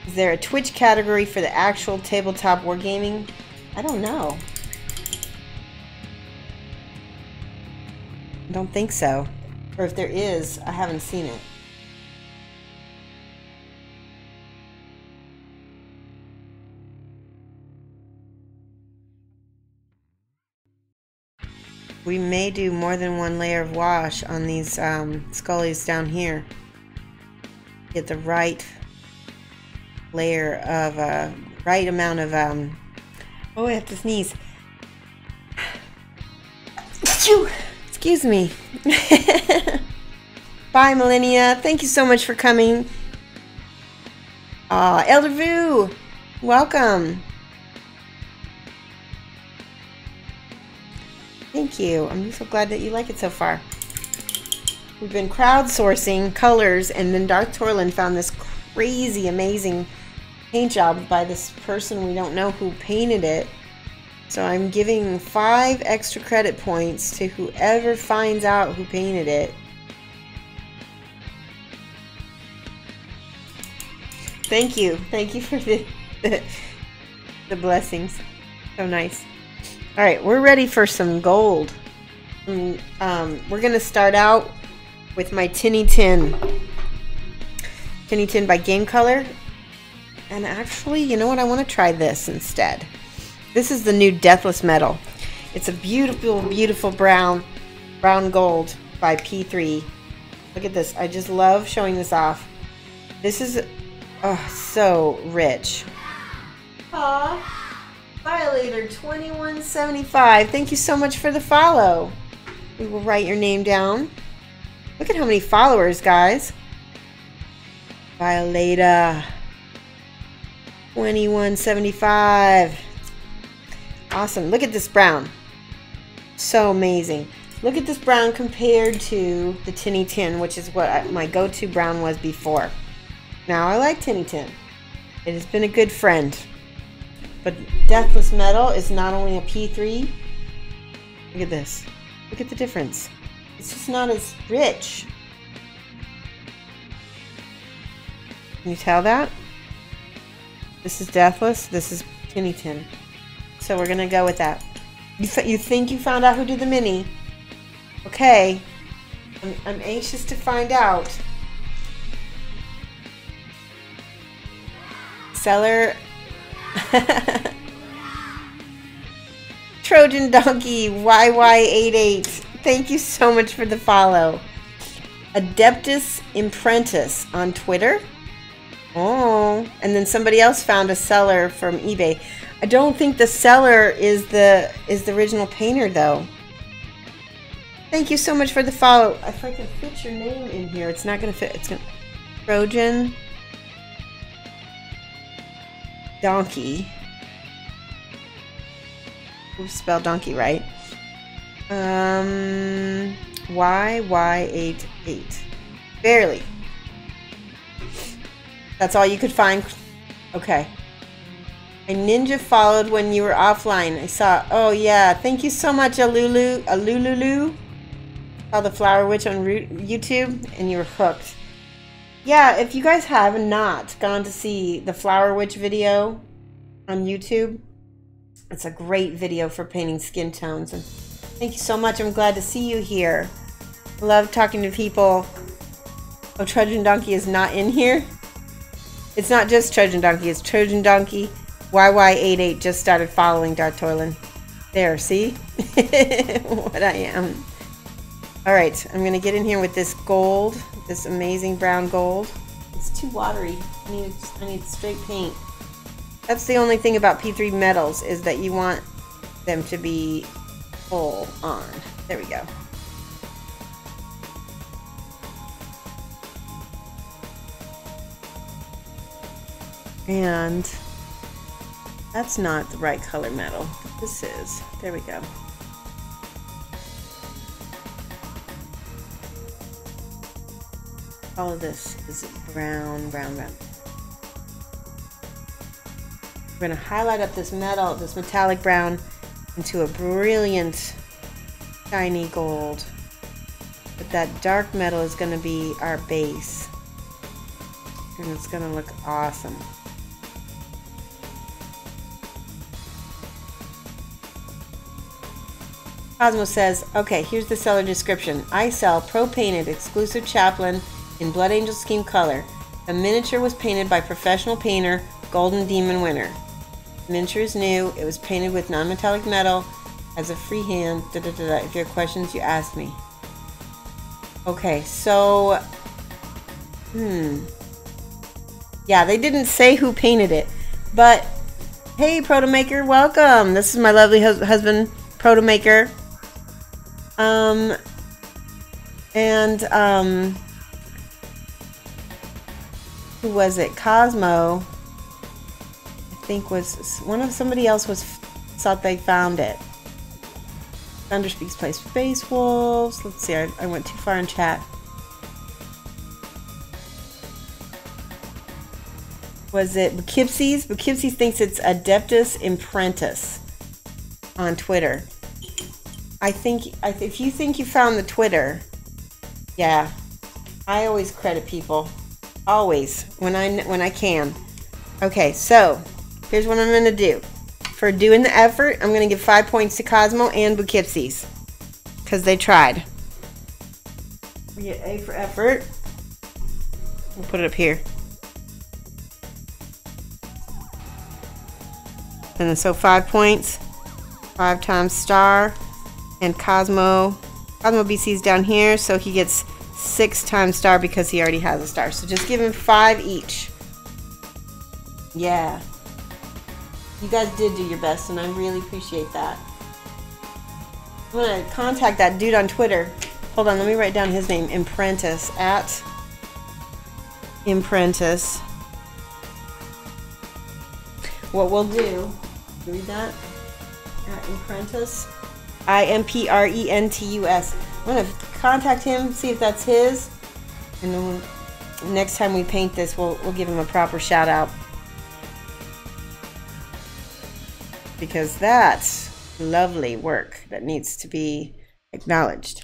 Is there a Twitch category for the actual tabletop wargaming? I don't know. I don't think so. Or if there is, I haven't seen it. We may do more than one layer of wash on these scullies down here. Get the right layer of, right amount of, oh, I have to sneeze. Excuse me. Bye, Millennia. Thank you so much for coming. Elder Vu, welcome. Thank you. I'm so glad that you like it so far. We've been crowdsourcing colors, and then Dark Torlin found this crazy, amazing paint job by this person we don't know who painted it. So I'm giving 5 extra credit points to whoever finds out who painted it. Thank you. Thank you for the blessings. So nice. All right, we're ready for some gold. We're going to start out with my Tinny Tin. Tinny Tin by Game Color. And actually, you know what? I want to try this instead. This is the new Deathless Metal. It's a beautiful, beautiful brown gold by P3. Look at this. I just love showing this off. This is so rich. Aww. Violator 2175. Thank you so much for the follow. We will write your name down. Look at how many followers, guys. Violator 2175. Awesome. Look at this brown. So amazing. Look at this brown compared to the Tinny Tin, which is what my go-to brown was before. Now I like Tinny Tin. It has been a good friend. But Deathless Metal is not only a P3. Look at this. Look at the difference. It's just not as rich. Can you tell that? This is Deathless. This is Tinny Tin. So we're going to go with that. You think you found out who did the mini? Okay. I'm anxious to find out. Seller... Trojan Donkey YY88. Thank you so much for the follow. Adeptus Imprentice on Twitter. Oh, and then somebody else found a seller from eBay. I don't think the seller is the original painter though. Thank you so much for the follow. If I can fit your name in here, it's not gonna fit. It's gonna Trojan Donkey. We've spelled donkey right. YY88. Barely. That's all you could find. Okay. I ninja followed when you were offline. I saw. Oh yeah. Thank you so much, Alululu. Saw the Flower Witch on YouTube, and you were hooked. Yeah. If you guys have not gone to see the Flower Witch video on YouTube, it's a great video for painting skin tones. And thank you so much. I'm glad to see you here. I love talking to people. Oh, Trojan Donkey is not in here. It's not just Trojan Donkey. It's Trojan Donkey. YY88 just started following Dark Toilen. There, see? What I am. Alright, I'm going to get in here with this gold. This amazing brown gold. It's too watery. I need straight paint. That's the only thing about P3 metals, is that you want them to be full on. There we go. And that's not the right color metal. This is. There we go. All of this is brown, brown, brown. We're going to highlight up this metal, this metallic brown, into a brilliant shiny gold. But that dark metal is going to be our base. And it's going to look awesome. Cosmo says, okay, here's the seller description. I sell pro-painted exclusive Chaplain in Blood Angel Scheme color. The miniature was painted by professional painter, Golden Demon winner. The miniature is new. It was painted with non-metallic metal as a freehand. If you have questions, you ask me. Okay, so... Yeah, they didn't say who painted it. But, hey, Protomaker, welcome. This is my lovely husband, Protomaker. Who was it? Cosmo, I think was somebody else thought they found it. Thunderspeaks plays Space Wolves. Let's see, I went too far in chat. Was it Poughkeepsie's? Poughkeepsie's thinks it's Adeptus Imprentis on Twitter. If you think you found the Twitter, yeah, I always credit people, always when I can. Okay, so here's what I'm gonna do. For doing the effort, I'm gonna give 5 points to Cosmo and Poughkeepsie's because they tried. We get A for effort. We'll put it up here. And then so 5 points, 5 times star. And Cosmo BC's down here, so he gets 6 times star because he already has a star. So just give him 5 each. Yeah. You guys did do your best, and I really appreciate that. I'm going to contact that dude on Twitter. Hold on, let me write down his name. Imprentis, at Imprentis. What we'll do, read that? At Imprentis. Imprentus. I'm going to contact him, see if that's his. And then next time we paint this, we'll give him a proper shout out. Because that's lovely work that needs to be acknowledged.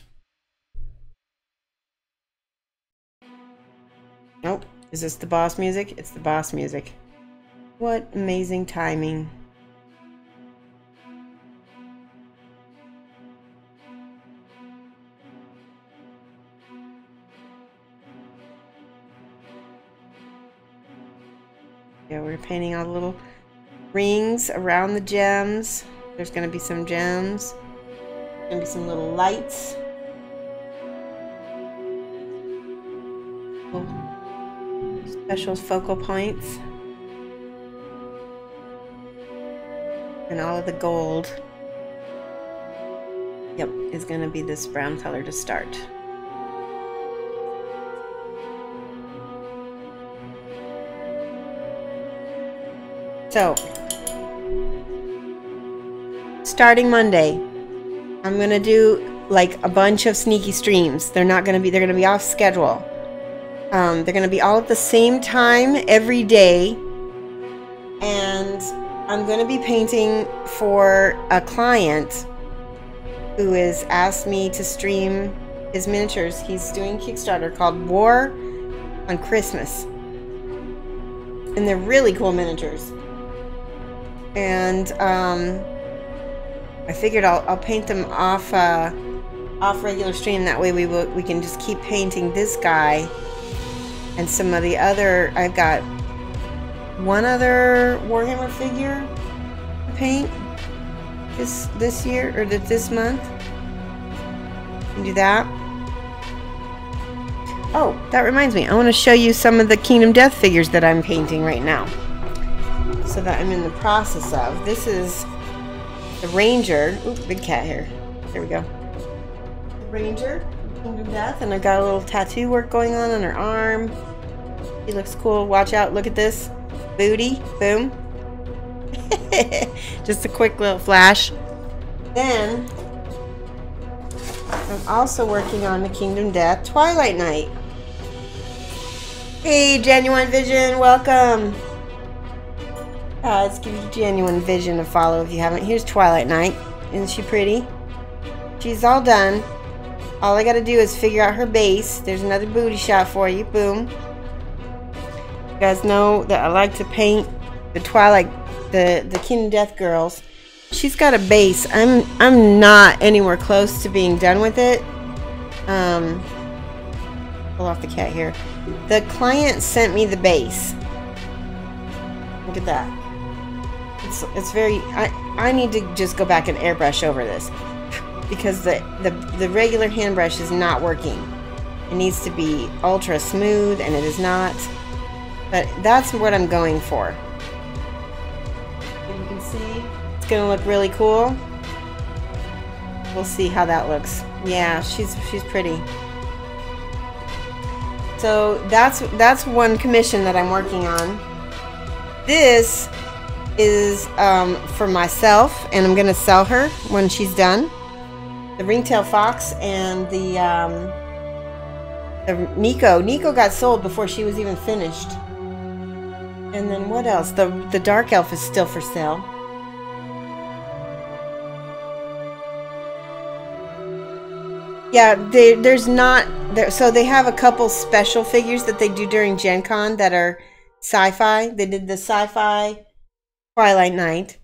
Nope. Is this the boss music? It's the boss music. What amazing timing. Yeah, we're painting all the little rings around the gems. There's going to be some gems. There's going to be some little lights. Little special focal points. And all of the gold, yep, is going to be this brown color to start. So, starting Monday, I'm going to do like a bunch of sneaky streams. They're going to be off schedule. They're going to be all at the same time every day. And I'm going to be painting for a client who has asked me to stream his miniatures. He's doing a Kickstarter called War on Christmas. And they're really cool miniatures. And I figured I'll paint them off regular stream. That way we can just keep painting this guy and some of the other. I've got one other Warhammer figure to paint this year or this month. Can do that. Oh, that reminds me. I want to show you some of the Kingdom Death figures that I'm painting right now. So that I'm in the process of. This is the Ranger. Ooh, big cat hair. There we go. The Ranger, Kingdom Death, and I got a little tattoo work going on her arm. He looks cool. Watch out. Look at this. Booty. Boom. Just a quick little flash. Then I'm also working on the Kingdom Death Twilight Knight. Hey, Genuine Vision, welcome. Let's give you genuine vision to follow if you haven't. Here's Twilight Night. Isn't she pretty? She's all done. All I gotta do is figure out her base. There's another booty shot for you. Boom. You guys know that I like to paint the Twilight, the Kingdom Death girls. She's got a base. I'm not anywhere close to being done with it. Pull off the cat here. The client sent me the base. Look at that. It's very. I need to just go back and airbrush over this because the regular hand brush is not working. It needs to be ultra smooth, and it is not. But that's what I'm going for. And you can see it's gonna look really cool. We'll see how that looks. Yeah, she's pretty. So that's one commission that I'm working on. This is for myself, and I'm gonna sell her when she's done. The ringtail fox and the Nico. Nico got sold before she was even finished. And then what else? The dark elf is still for sale. Yeah, there's not there. So they have a couple special figures that they do during Gen Con that are sci-fi. They did the sci-fi Twilight Night.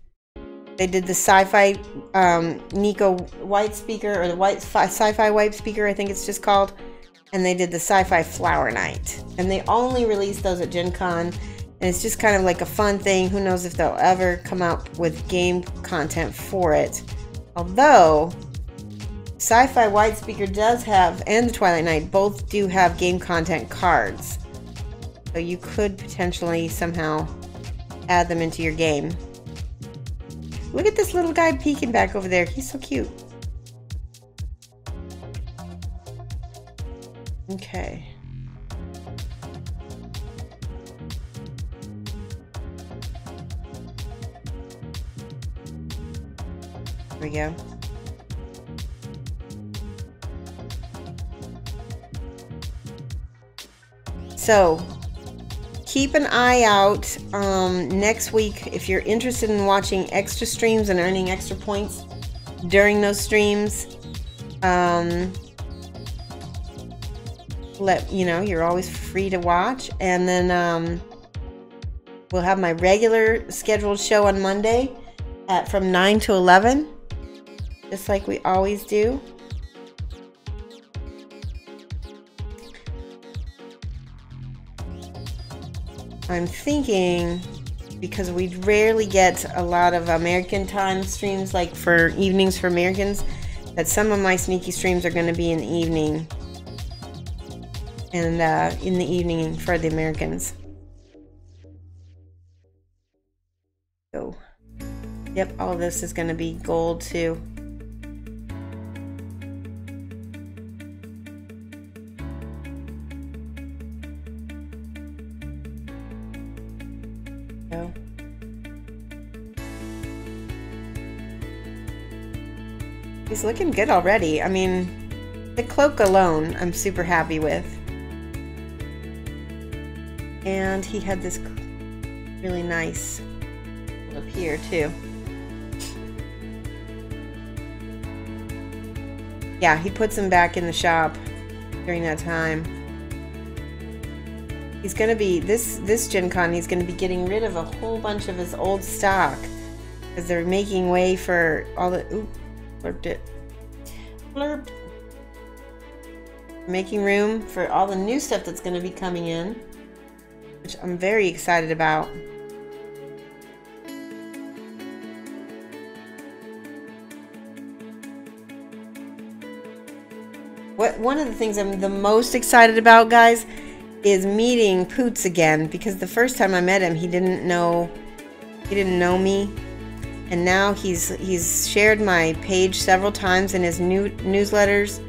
They did the sci-fi Nico White Speaker, or the sci-fi White Speaker, I think it's just called. And they did the sci-fi Flower Night. And they only released those at Gen Con. And it's just kind of like a fun thing. Who knows if they'll ever come out with game content for it. Although Sci-Fi White Speaker does have, and the Twilight Night, both do have game content cards. So you could potentially somehow add them into your game. Look at this little guy peeking back over there. He's so cute. Okay. There we go. So keep an eye out next week if you're interested in watching extra streams and earning extra points during those streams. Let you know you're always free to watch, and then we'll have my regular scheduled show on Monday from 9 to 11, just like we always do. I'm thinking, because we rarely get a lot of American time streams, like for evenings for Americans, that some of my sneaky streams are going to be in the evening. And in the evening for the Americans. So, yep, all of this is going to be gold too. So. He's looking good already. I mean, the cloak alone, I'm super happy with. And he had this really nice up here too. Yeah, he puts them back in the shop during that time. He's gonna be this Gen Con. He's gonna be getting rid of a whole bunch of his old stock because they're making way for all the. Ooh, blurped it. Blurped. Making room for all the new stuff that's gonna be coming in, which I'm very excited about. One of the things I'm the most excited about, guys, is meeting Poots again, because the first time I met him, he didn't know me, and now he's shared my page several times in his newsletters.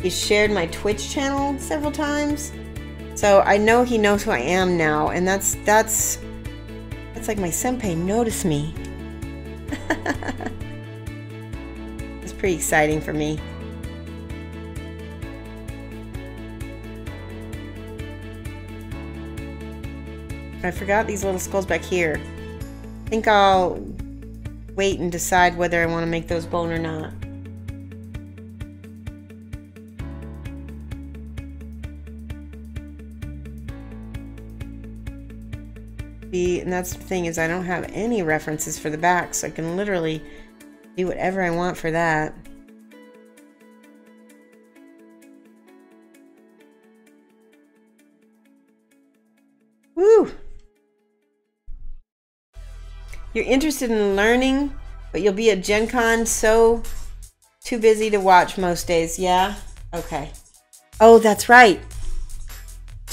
He's shared my Twitch channel several times. So I know he knows who I am now, and that's like my senpai noticed me. It's pretty exciting for me. I forgot these little skulls back here. think I'll wait and decide whether I want to make those bone or not. And that's the thing, is I don't have any references for the back, so I can literally do whatever I want for that. Woo! You're interested in learning, but you'll be at Gen Con, so too busy to watch most days. Yeah? Okay. Oh, that's right.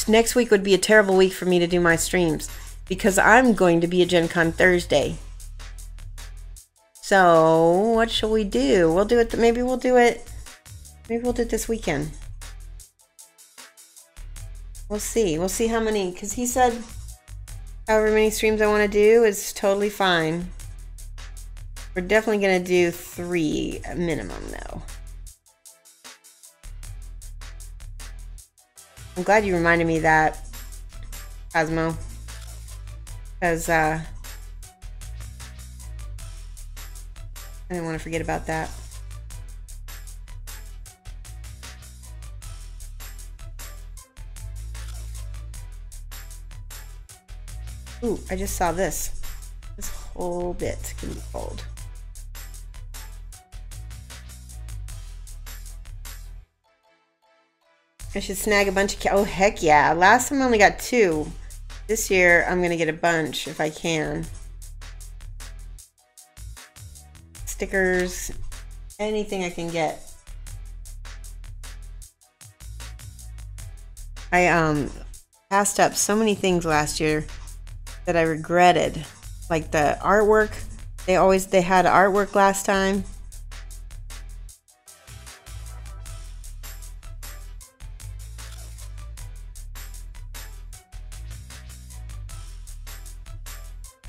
Next week would be a terrible week for me to do my streams, because I'm going to be at Gen Con Thursday. So, what shall we do? We'll do it, maybe we'll do it this weekend. We'll see. We'll see how many, because he said however many streams I want to do is totally fine. We're definitely going to do 3 minimum, though. I'm glad you reminded me of that, Cosmo. Because, I didn't want to forget about that. Ooh, I just saw this. This whole bit can be folded. I should snag a bunch of... Oh, heck yeah. Last time I only got 2. This year, I'm going to get a bunch if I can. Stickers. Anything I can get. I passed up so many things last year that I regretted. Like the artwork. They had artwork last time.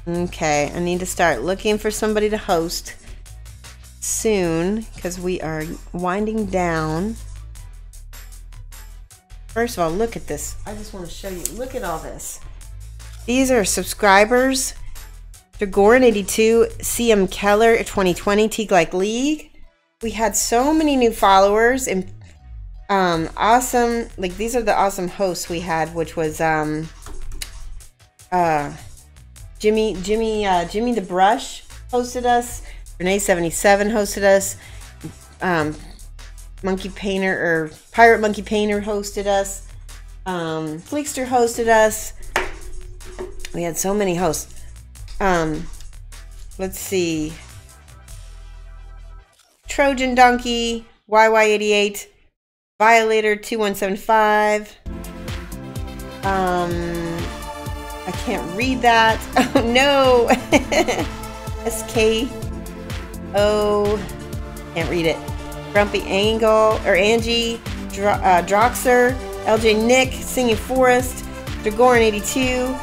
Okay, I need to start looking for somebody to host soon, because we are winding down. First of all, look at this. I just want to show you. Look at all this. These are subscribers. Dragoran82, CM Keller 2020, Teague Like League. We had so many new followers and awesome. Like, these are the awesome hosts we had, which was Jimmy the Brush hosted us. Renee77 hosted us. Monkey Painter, or Pirate Monkey Painter hosted us. Fleekster hosted us. We had so many hosts. Let's see. Trojan Donkey, YY88, Violator 2175. I can't read that. Oh no. SKO. Can't read it. Grumpy Angle or Angie, Droxer, LJ Nick, Singing Forest, Dragoran82,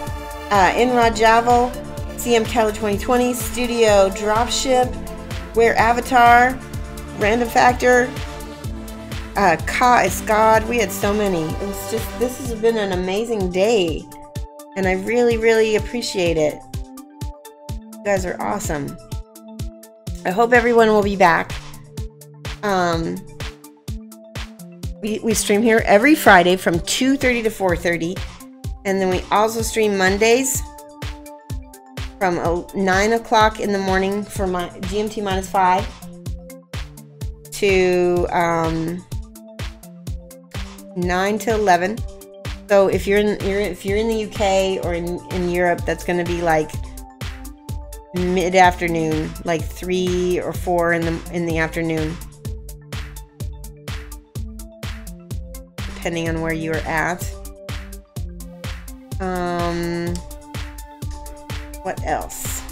Inrod Javel, CM Keller 2020, Studio Dropship, Where Avatar, Random Factor, Ka is God. We had so many. It was just, this has been an amazing day, and I really, really appreciate it. You guys are awesome. I hope everyone will be back. We stream here every Friday from 2:30 to 4:30, and then we also stream Mondays from 9 o'clock in the morning for my GMT -5 to 9 to 11. So if you're in the UK or in Europe, that's going to be like mid-afternoon, like 3 or 4 in the afternoon, depending on where you are at. What else?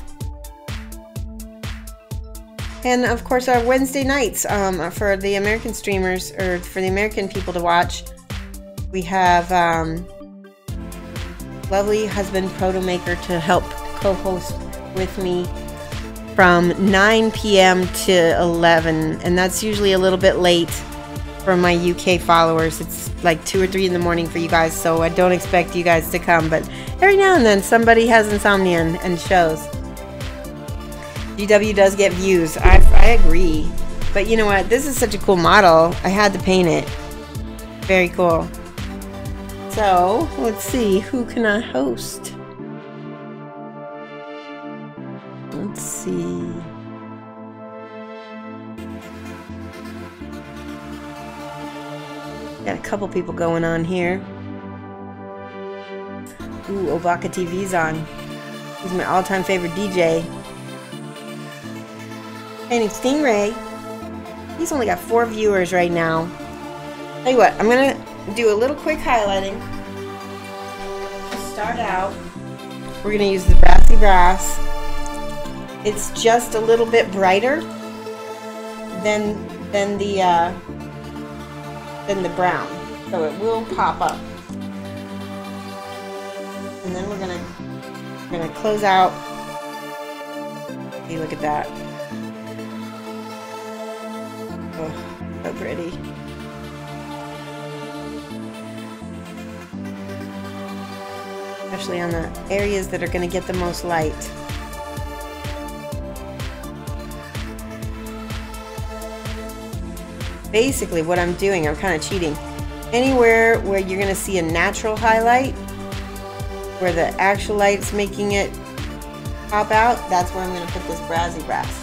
And of course, our Wednesday nights for the American streamers, or for the American people to watch, we have lovely husband Protomaker to help co-host with me from 9 p.m. to 11, and that's usually a little bit late for my UK followers. It's like 2 or 3 in the morning for you guys, so I don't expect you guys to come, but every now and then somebody has insomnia and shows. GW does get views. I agree. But you know what? This is such a cool model. I had to paint it. Very cool. So, let's see. Who can I host? Let's see. Got a couple people going on here. Ooh, Obaka TV's on. He's my all-time favorite DJ. Painting Stingray. He's only got 4 viewers right now. Tell you what, I'm gonna do a little quick highlighting. To start out, we're gonna use the Brassy Brass. It's just a little bit brighter than the brown, so it will pop up. And then we're gonna close out. Hey, look at that. Oh, so pretty. Especially on the areas that are going to get the most light. Basically what I'm doing, I'm kind of cheating. Anywhere where you're going to see a natural highlight, where the actual light's making it pop out, that's where I'm going to put this Brassy Brass.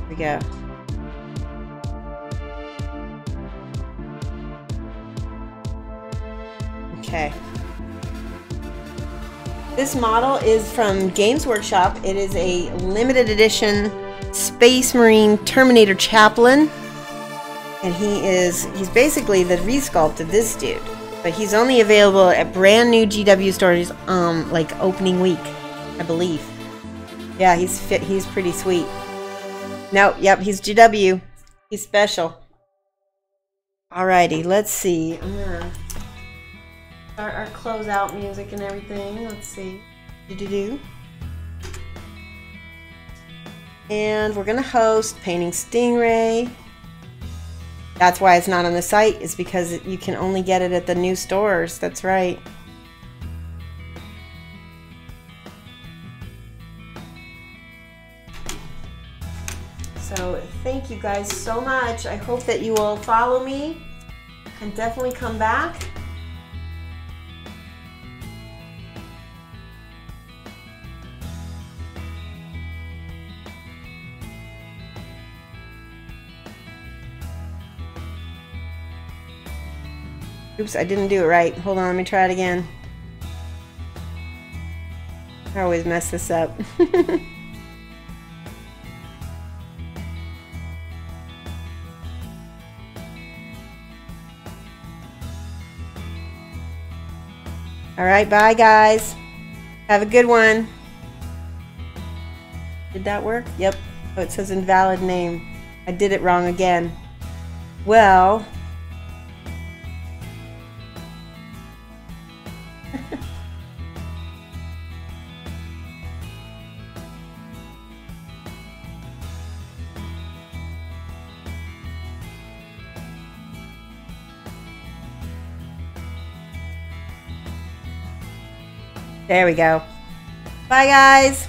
Here we go. Okay. This model is from Games Workshop. It is a limited edition Space Marine Terminator Chaplain. And he's basically the resculpt of this dude. But he's only available at brand new GW stores like opening week, I believe. Yeah, he's pretty sweet. No, yep, he's GW. He's special. Alrighty, let's see. I'm gonna start our closeout music and everything. Let's see. Do-do-do. And we're gonna host Painting Stingray. That's why it's not on the site, is because you can only get it at the new stores. That's right. So thank you guys so much. I hope that you will follow me and definitely come back. Oops, I didn't do it right. Hold on, let me try it again. I always mess this up. Alright, bye guys. Have a good one. Did that work? Yep. Oh, it says invalid name. I did it wrong again. Well... There we go. Bye, guys.